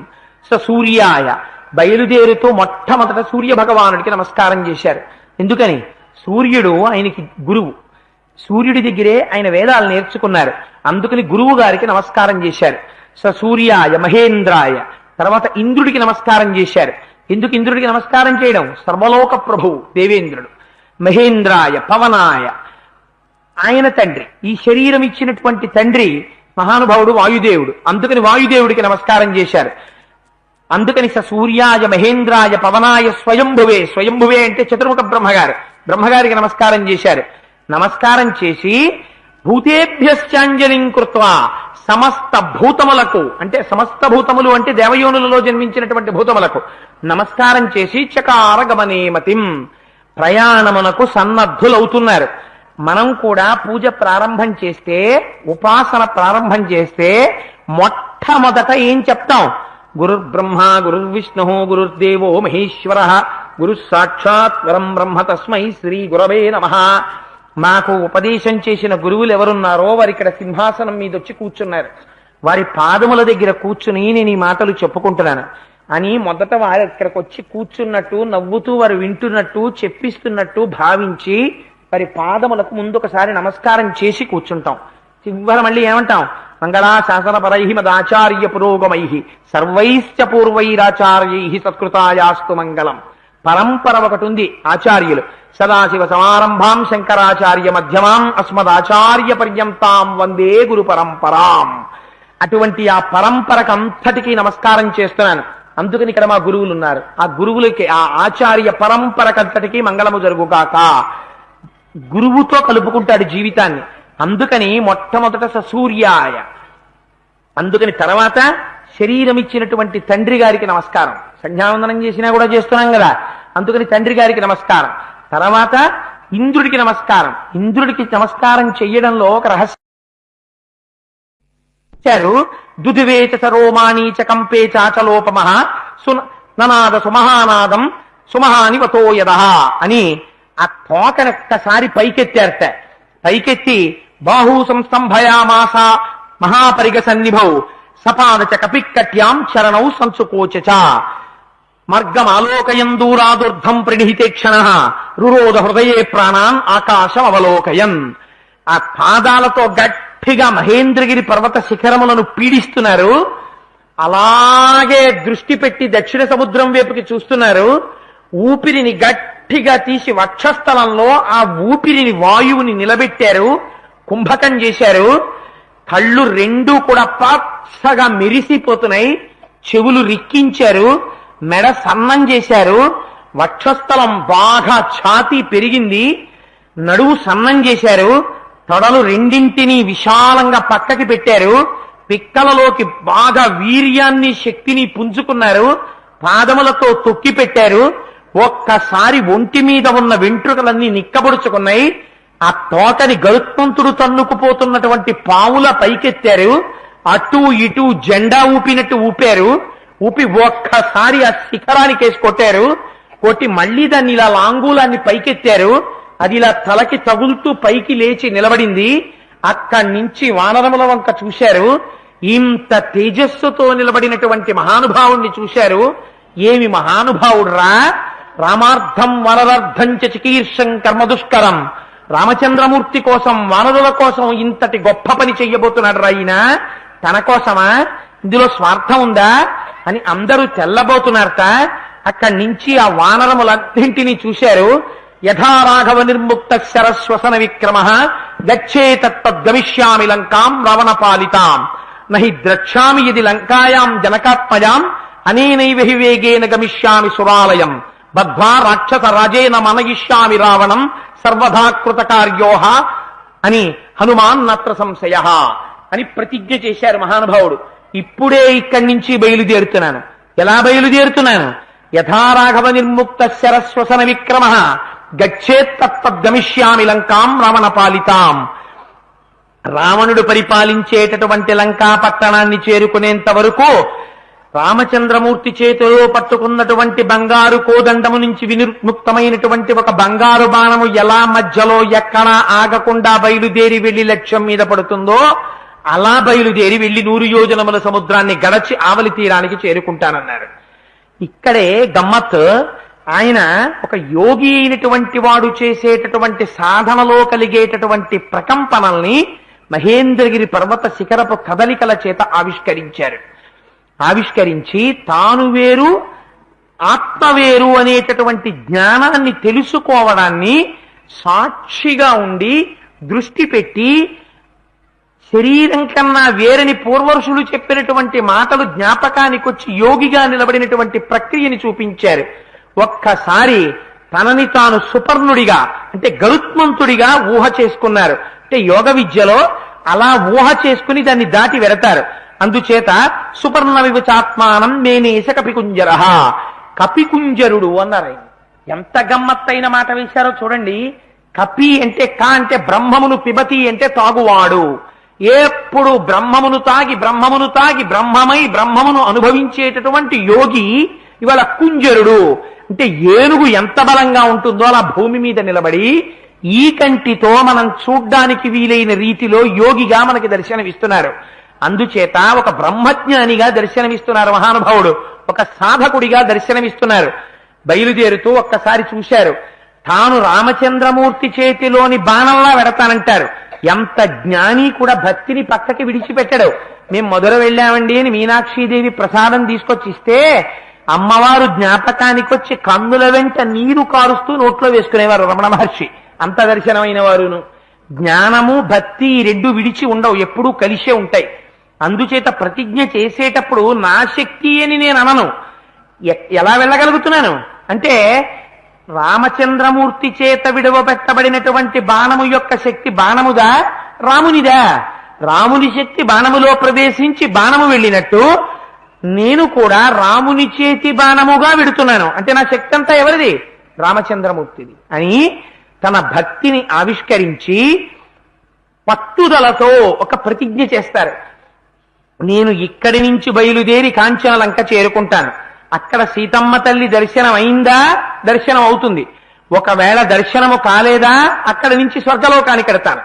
స సూర్యాయ, బయలుదేరుతూ మొట్టమొదట సూర్య భగవానుడికి నమస్కారం చేశారు. ఎందుకని? సూర్యుడు ఆయనకి గురువు. సూర్యుడి దగ్గరే ఆయన వేదాలు నేర్చుకున్నారు. అందుకని గురువు గారికి నమస్కారం చేశారు. స సూర్యాయ మహేంద్రాయ. తర్వాత ఇంద్రుడికి నమస్కారం చేశారు. ఎందుకు ఇంద్రుడికి నమస్కారం చేయడం? సర్వలోక ప్రభువు దేవేంద్రుడు. మహేంద్రాయ పవనాయ, ఆయన తండ్రి, ఈ శరీరం ఇచ్చినటువంటి తండ్రి మహానుభావుడు వాయుదేవుడు. అందుకని వాయుదేవుడికి నమస్కారం చేశారు. అందుకని స సూర్యాయ మహేంద్రాయ పవనాయ స్వయంభువే. స్వయంభువే అంటే చతుర్ముఖ బ్రహ్మగారు. బ్రహ్మగారికి నమస్కారం చేశారు. నమస్కారం చేసి భూతేభ్యశ్చాంజలిం కృత్వా, సమస్త భూతములకు అంటే సమస్త భూతములు అంటే దేవయోనులలో జన్మించినటువంటి భూతములకు నమస్కారం చేసి చకార గమనేమతిం, ప్రయాణమునకు సన్నద్ధులవుతున్నారు. మనం కూడా పూజ ప్రారంభం చేస్తే, ఉపాసన ప్రారంభం చేస్తే మొట్టమొదట ఏం చెప్తాం? గురుర్బ్రహ్మ గురుర్విష్ణు గురుర్దేవో మహేశ్వర గురు సాక్షాత్ పరం బ్రహ్మ తస్మై శ్రీ గురవే నమః. మాకు ఉపదేశం చేసిన గురువులు ఎవరున్నారో వారు ఇక్కడ సింహాసనం మీద వచ్చి కూర్చున్నారు. వారి పాదముల దగ్గర కూర్చుని నేను ఈ మాటలు చెప్పుకుంటున్నాను అని మొదట వారు ఇక్కడికి వచ్చి కూర్చున్నట్టు, నవ్వుతూ వారు వింటున్నట్టు, చెప్పిస్తున్నట్టు భావించి వారి పాదములకు ముందు ఒకసారి నమస్కారం చేసి కూర్చుంటాం. చివర మళ్ళీ ఏమంటాం? మంగళా శాసన పరై మదాచార్య పురోగమై సర్వైశ్చ పూర్వైరాచార్యై సత్కృతాయాస్తు మంగళం. పరంపర ఒకటి ఉంది ఆచార్యులు. సదాశివ సమారంభాం శంకరాచార్య మధ్యమాం అస్మదాచార్య పర్యంతాం వందే గురు పరంపరాం అటువంటి ఆ పరంపరకు అంతటికీ నమస్కారం చేస్తున్నాను. అందుకని ఇక్కడ మా గురువులు ఉన్నారు. ఆ గురువులకి, ఆ ఆచార్య పరంపరకంతటికీ మంగళము జరుగుగాక. గురువుతో కలుపుకుంటాడు జీవితాన్ని. అందుకని మొట్టమొదట సూర్యాయ, అందుకని తర్వాత శరీరం ఇచ్చినటువంటి తండ్రి గారికి నమస్కారం. సంధ్యావందనం చేసినా కూడా చేస్తున్నాం కదా, అందుకని తండ్రి గారికి నమస్కారం. తర్వాత ఇంద్రుడికి నమస్కారం. ఇంద్రుడికి నమస్కారం చెయ్యడంలో ఒక రహస్యం ఇచ్చారు. దుదివేచ సరోమాణీచ కంపే చాచలోపమ ననాద సుమహానాదం సుమహాని వతోయద అని ఆ తోకను ఒక్కసారి పైకెత్తారట. పైకెత్తి బాహూ సంస్తంభయామాస మహాపరిగ సన్నిభౌ సపాదచ కపిక్కట్యాం చరణౌ సంసుకోచ మార్గమాలోకయం దూరాదుర్ధం ప్రణిహితేక్షణ రురోధ హృదయే ప్రాణాన్ ఆకాశం అవలోకయన్. ఆ పాదాలతో గట్టిగా మహేంద్రగిరి పర్వత శిఖరములను పీడిస్తున్నారు. అలాగే దృష్టి పెట్టి దక్షిణ సముద్రం వైపుకి చూస్తున్నారు. ఊపిరిని గట్టిగా తీసి వక్షస్థలంలో ఆ ఊపిరిని, వాయువుని నిలబెట్టారు. కుంభకం చేశారు. కళ్ళు రెండూ కూడా పచ్చగా మెరిసిపోతున్నాయి. చెవులు రిక్కించారు. మెడ సన్నం చేశారు. వక్షస్థలం బాగా ఛాతీ పెరిగింది. నడువు సన్నం చేశారు. తొడలు రెండింటినీ విశాలంగా పక్కకి పెట్టారు. పిక్కలలోకి బాగా వీర్యాన్ని, శక్తిని పుంజుకున్నారు. పాదములతో తొక్కి పెట్టారు. ఒక్కసారి ఒంటి మీద ఉన్న వెంట్రుకలన్నీ నిక్కబొడుచుకున్నాయి. ఆ తోటని గరుత్మంతుడు తన్నుకుపోతున్నటువంటి పావుల పైకెత్తారు. అటు ఇటు జెండా ఊపినట్టు ఊపారు. ఊపి ఒక్కసారి ఆ శిఖరానికి వేసి కొట్టారు. కొట్టి మళ్లీ దాన్ని ఇలా లాంగూలాన్ని పైకెత్తారు. అది ఇలా తలకి తగులుతూ పైకి లేచి నిలబడింది. అక్కడి నుంచి వానరముల వంక చూశారు. ఇంత తేజస్సుతో నిలబడినటువంటి మహానుభావుణ్ణి చూశారు. ఏమి మహానుభావుడ్రా! రామార్థం వనరర్థం చ చికీర్షం కర్మదుష్కరం. రామచంద్రమూర్తి కోసం, వానరుల కోసం ఇంతటి గొప్ప పని చెయ్యబోతున్నాడు రా ఈయన. తన కోసమా? ఇందులో స్వార్థం ఉందా అని అందరూ తెల్లబోతున్నారట. అక్కడి నుంచి ఆ వానరములన్నింటినీ చూశారు. యథా రాఘవ నిర్ముక్త శరశ్వసన విక్రమ గచ్చే తత్తద్గమిష్యామి లంకాం రావణ పాలితాం నహి ద్రక్ష్యామి యది లంకాయాం జనకాత్మజాం అనేనైవ హి వేగేన గమిష్యామి సురాలయం బద్ధ్వా రాక్షస రాజేన మనయిష్యామి రావణం సర్వదా కృతకార్యోహ అని హనుమాన్ నత్ర సంశయ అని ప్రతిజ్ఞ చేశారు మహానుభావుడు. ఇప్పుడే ఇక్కడి నుంచి బయలుదేరుతున్నాను. ఎలా బయలుదేరుతున్నాను? యథా రాఘవ నిర్ముక్త శరశ్వసన విక్రమ గచ్చేత్తద్గమిష్యామి లంకాం రావణ పాలితాం. రావణుడు పరిపాలించేటటువంటి లంకా పట్టణాన్ని చేరుకునేంత వరకు రామచంద్రమూర్తి చేతిలో పట్టుకున్నటువంటి బంగారు కోదండము నుంచి వినిర్ముక్తమైనటువంటి ఒక బంగారు బాణము ఎలా మధ్యలో ఎక్కడా ఆగకుండా బయలుదేరి వెళ్లి లక్ష్యం మీద పడుతుందో అలా బయలుదేరి వెళ్లి 100 యోజనముల సముద్రాన్ని గడచి ఆవలి తీరానికి చేరుకుంటానన్నారు. ఇక్కడే గమ్మత్. ఆయన ఒక యోగి అయినటువంటి వాడు చేసేటటువంటి సాధనలో కలిగేటటువంటి ప్రకంపనల్ని మహేంద్రగిరి పర్వత శిఖరపు కదలికల చేత ఆవిష్కరించారు. ఆవిష్కరించి తాను వేరు ఆత్మ వేరు అనేటటువంటి జ్ఞానాన్ని తెలుసుకోవడాన్ని సాక్షిగా ఉండి దృష్టి పెట్టి శరీరం కన్నా వేరని పూర్వరుషులు చెప్పినటువంటి మాటలు జ్ఞాపకానికి వచ్చి యోగిగా నిలబడినటువంటి ప్రక్రియని చూపించారు. ఒక్కసారి తనని తాను సుపర్ణుడిగా అంటే గరుత్మంతుడిగా ఊహ చేసుకున్నారు. అంటే యోగ విద్యలో అలా ఊహ చేసుకుని దాన్ని దాటి వెడతారు. అందుచేత సుపర్ణ వివచాత్మానం మేనేశ కపికుంజర, కపికుంజరుడు అన్నారు. ఎంత గమ్మత్తైన మాట వేశారో చూడండి. కపి అంటే కా అంటే బ్రహ్మమును, పిబతి అంటే తాగువాడు. ఎప్పుడు బ్రహ్మమును తాగి బ్రహ్మమును తాగి బ్రహ్మమై బ్రహ్మమును అనుభవించేటటువంటి యోగి ఇవాళ కుంజరుడు. అంటే ఏనుగు ఎంత బలంగా ఉంటుందో అలా భూమి మీద నిలబడి ఈ కంటితో మనం చూడ్డానికి వీలైన రీతిలో యోగిగా మనకి దర్శనమిస్తున్నారు. అందుచేత ఒక బ్రహ్మజ్ఞానిగా దర్శనమిస్తున్నారు మహానుభావుడు, ఒక సాధకుడిగా దర్శనమిస్తున్నారు. బయలుదేరుతూ ఒక్కసారి చూశారు. తాను రామచంద్రమూర్తి చేతిలోని బాణంలా వెడతానంటారు. ఎంత జ్ఞాని కూడా భక్తిని పక్కకి విడిచిపెట్టాడు. మేము మధుర వెళ్ళామండి అని మీనాక్షీదేవి ప్రసాదం తీసుకొచ్చి ఇస్తే అమ్మవారు జ్ఞాపకానికి వచ్చి కన్నుల వెంట నీరు కారుస్తూ నోట్లో వేసుకునేవారు రమణ మహర్షి. అంత దర్శనమైన వారును. జ్ఞానము భక్తి రెండు విడిచి ఉండవు, ఎప్పుడూ కలిసే ఉంటాయి. అందుచేత ప్రతిజ్ఞ చేసేటప్పుడు నా శక్తి అని నేను అనను. ఎలా వెళ్ళగలుగుతున్నాను అంటే రామచంద్రమూర్తి చేత విడువబెట్టబడినటువంటి బాణము యొక్క శక్తి బాణముదా రామునిదా? రాముని శక్తి బాణములో ప్రవేశించి బాణము వెళ్ళినట్టు నేను కూడా రాముని చేతి బాణముగా విడుతున్నాను. అంటే నా శక్తి అంతా ఎవరిది? రామచంద్రమూర్తిది అని తన భక్తిని ఆవిష్కరించి పట్టుదలతో ఒక ప్రతిజ్ఞ చేస్తారు. నేను ఇక్కడి నుంచి బయలుదేరి కాంచనలంక చేరుకుంటాను. అక్కడ సీతమ్మ తల్లి దర్శనం అయిందా? దర్శనం అవుతుంది. ఒకవేళ దర్శనము కాలేదా అక్కడి నుంచి స్వర్గలోకానికి వెడతాను,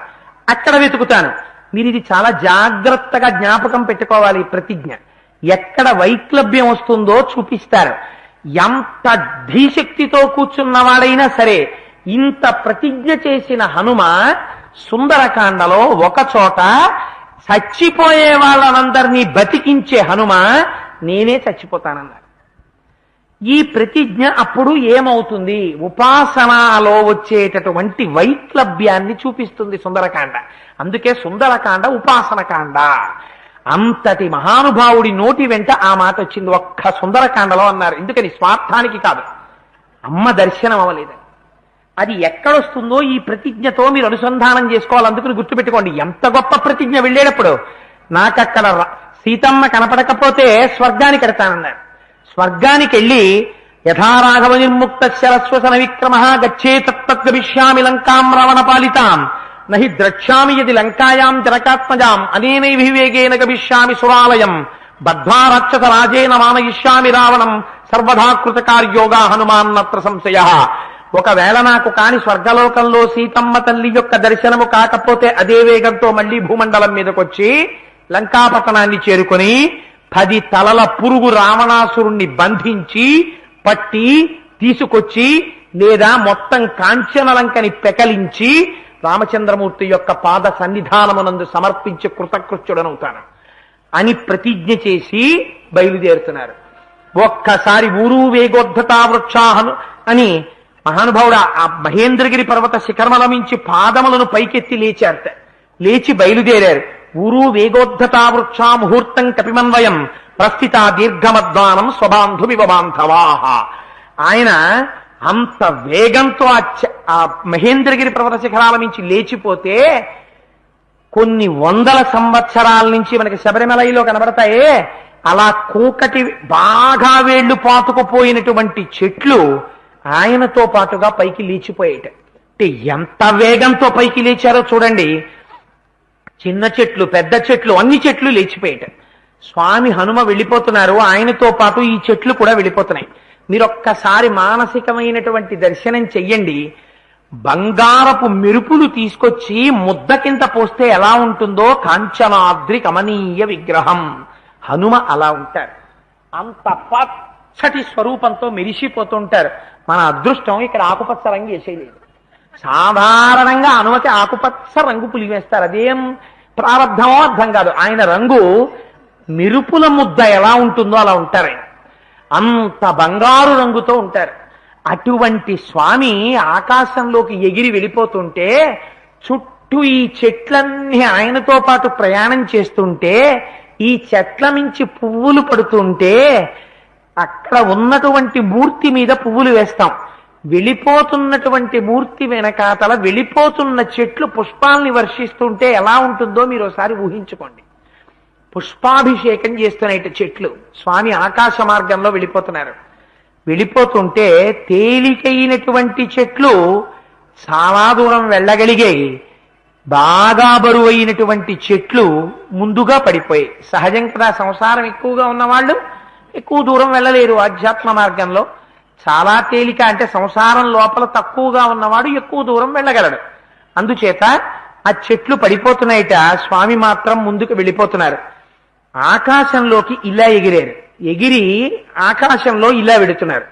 అక్కడ వెతుకుతాను. మీరు ఇది చాలా జాగ్రత్తగా జ్ఞాపకం పెట్టుకోవాలి. ప్రతిజ్ఞ ఎక్కడ వైక్లభ్యం వస్తుందో చూపిస్తారు. ఎంత ధీశక్తితో కూర్చున్నవాడైనా సరే ఇంత ప్రతిజ్ఞ చేసిన హనుమ సుందరకాండలో ఒక చోట చచ్చిపోయే వాళ్ళనందరినీ బతికించే హనుమ నేనే చచ్చిపోతానన్నారు. ఈ ప్రతిజ్ఞ అప్పుడు ఏమవుతుంది? ఉపాసనలో వచ్చేటటువంటి వైక్లభ్యాన్ని చూపిస్తుంది సుందరకాండ. అందుకే సుందరకాండ ఉపాసనకాండ. అంతటి మహానుభావుడి నోటి వెంట ఆ మాట వచ్చింది ఒక్క సుందరకాండలో అన్నారు. ఎందుకని? స్వార్థానికి కాదు, అమ్మ దర్శనం అవ్వలేదు. అది ఎక్కడొస్తుందో ఈ ప్రతిజ్ఞతో మీరు అనుసంధానం చేసుకోవాలి. అందుకని గుర్తుపెట్టుకోండి, ఎంత గొప్ప ప్రతిజ్ఞ వెళ్ళేటప్పుడు నాకక్కడ సీతమ్మ కనపడకపోతే స్వర్గానికి వెడతానన్నారు. స్వర్గానికి వెళ్ళి యథారాఘవ నిర్ముక్త శరస్వసన విక్రమ గచ్చే తత్గమిష్యామి లంకాం రావణ పాలితాం నహి ద్రక్ష్యామి యది లంకాయాం జనకాత్మజాం అనేనైర్వివేగేన గమిష్యామి సురాలయం బద్ధ్వా రాక్షస రాజేన మానయిష్యామి రావణం సర్వదా కృతకార్యోగా హనుమాన్నత్ర సంశయ. ఒకవేళ నాకు కాని స్వర్గలోకంలో సీతమ్మ తల్లి యొక్క దర్శనము కాకపోతే అదే వేగంతో మళ్లీ భూమండలం మీదకొచ్చి లంకాపట్టణాన్ని చేరుకొని 10 తలల పురుగు రావణాసురుణ్ణి బంధించి పట్టి తీసుకొచ్చి లేదా మొత్తం కాంచనలంకని పెకలించి రామచంద్రమూర్తి యొక్క పాద సన్నిధానమునందు సమర్పించి కృతకృత్యుడనవుతాను అని ప్రతిజ్ఞ చేసి బయలుదేరుతున్నారు. ఒక్కసారి ఊరు వేగోద్ధతా వృక్షాహను అని మహానుభావుడు ఆ మహేంద్రగిరి పర్వత శిఖరమలమించి పాదములను పైకెత్తి లేచారట. లేచి బయలుదేరారు. ఊరు వేగోద్ధతా వృక్షా ముహూర్తం కపిమన్వయం ప్రస్థిత దీర్ఘమద్వానం స్వబాంధుమివ బాంధవాహ. ఆయన అంత వేగంతో ఆ మహేంద్రగిరి పర్వత శిఖరాల నుంచి లేచిపోతే కొన్ని వందల సంవత్సరాల నుంచి మనకి శబరిమలలో కనబడతాయే అలా కూకటి బాగా వేళ్లు పాతుకుపోయినటువంటి చెట్లు ఆయనతో పాటుగా పైకి లేచిపోయేట. అంటే ఎంత వేగంతో పైకి లేచారో చూడండి. చిన్న చెట్లు, పెద్ద చెట్లు, అన్ని చెట్లు లేచిపోయేట. స్వామి హనుమ వెళ్ళిపోతున్నారు, ఆయనతో పాటు ఈ చెట్లు కూడా వెళ్ళిపోతున్నాయి. మీరు ఒక్కసారి మానసికమైనటువంటి దర్శనం చెయ్యండి. బంగారపు మెరుపులు తీసుకొచ్చి ముద్ద కింద పోస్తే ఎలా ఉంటుందో కాంచనాద్రి కమనీయ విగ్రహం హనుమ అలా ఉంటారు. అంత పచ్చటి స్వరూపంతో మెరిసిపోతుంటారు. మన అదృష్టం ఇక్కడ ఆకుపచ్చ రంగు వేసేయలేదు. సాధారణంగా హనుమతి ఆకుపచ్చ రంగు పులివేస్తారు. అదేం ప్రారంధమో అర్థం కాదు. ఆయన రంగు మెరుపుల ముద్ద ఎలా ఉంటుందో అలా ఉంటారు. ఆయన అంత బంగారు రంగుతో ఉంటారు. అటువంటి స్వామి ఆకాశంలోకి ఎగిరి వెళ్ళిపోతుంటే చుట్టూ ఈ చెట్లన్నీ ఆయనతో పాటు ప్రయాణం చేస్తుంటే ఈ చెట్ల నుంచి పువ్వులు పడుతుంటే అక్కడ ఉన్నటువంటి మూర్తి మీద పువ్వులు వేస్తాం. వెళ్ళిపోతున్నటువంటి మూర్తి వెనకాతల వెళ్ళిపోతున్న చెట్లు పుష్పాల్ని వర్షిస్తుంటే ఎలా ఉంటుందో మీరు ఒకసారి ఊహించుకోండి. పుష్పాభిషేకం చేస్తున్నాయి చెట్లు. స్వామి ఆకాశ మార్గంలో వెళ్ళిపోతున్నారు. వెళ్ళిపోతుంటే తేలికైనటువంటి చెట్లు చాలా దూరం వెళ్ళగలిగాయి. బాగా బరువైనటువంటి చెట్లు ముందుగా పడిపోయాయి. సహజం కదా, సంసారం ఎక్కువగా ఉన్నవాళ్ళు ఎక్కువ దూరం వెళ్ళలేరు ఆధ్యాత్మ మార్గంలో. చాలా తేలిక అంటే సంసారం లోపల తక్కువగా ఉన్నవాడు ఎక్కువ దూరం వెళ్ళగలడు. అందుచేత ఆ చెట్లు పడిపోతున్నాయిట. స్వామి మాత్రం ముందుకు వెళ్ళిపోతున్నారు. ఆకాశంలోకి ఇలా ఎగిరారు. ఎగిరి ఆకాశంలో ఇలా వెడుతున్నారు.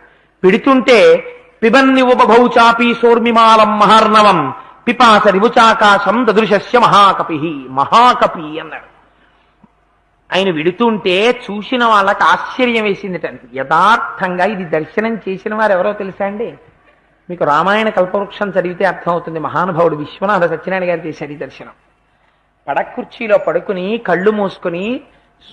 పెడుతుంటే పిబన్నివుబభౌచాపి సోర్మిమాలం మహార్ణవం పిపాస రివుచాకాశం దదృశస్య మహాకపి. మహాకపి అన్నారు. ఆయన విడుతుంటే చూసిన వాళ్ళకి ఆశ్చర్యం వేసిందిట. యథార్థంగా ఇది దర్శనం చేసిన వారు ఎవరో తెలుసా అండి? మీకు రామాయణ కల్పవృక్షం చదివితే అర్థమవుతుంది. మహానుభావుడు విశ్వనాథ సత్యనారాయణ గారు చేశారు ఈ దర్శనం. పడకుర్చీలో పడుకుని కళ్ళు మూసుకుని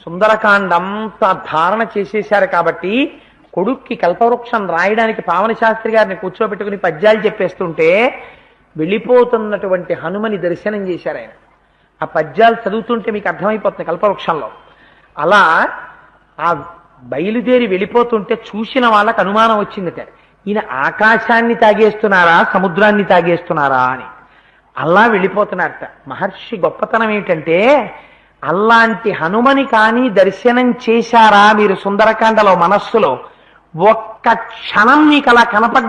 సుందరకాండంతా ధారణ చేసేశారు కాబట్టి కొడుక్కి కల్పవృక్షం రాయడానికి పావన శాస్త్రి గారిని కూర్చోబెట్టుకుని పద్యాలు చెప్పేస్తుంటే వెళ్ళిపోతున్నటువంటి హనుమని దర్శనం చేశారు ఆయన. ఆ పద్యాలు చదువుతుంటే మీకు అర్థమైపోతుంది కల్పవృక్షంలో. అలా ఆ బయలుదేరి వెళ్ళిపోతుంటే చూసిన వాళ్ళకి అనుమానం వచ్చిందట, ఈయన ఆకాశాన్ని తాగేస్తున్నారా సముద్రాన్ని తాగేస్తున్నారా అని. అలా వెళ్ళిపోతున్నారట. మహర్షి గొప్పతనం ఏంటంటే, అలాంటి హనుమని కానీ దర్శనం చేశారా మీరు సుందరకాండలో మనస్సులో, ఒక్క క్షణం మీకు అలా కనపడ్డారు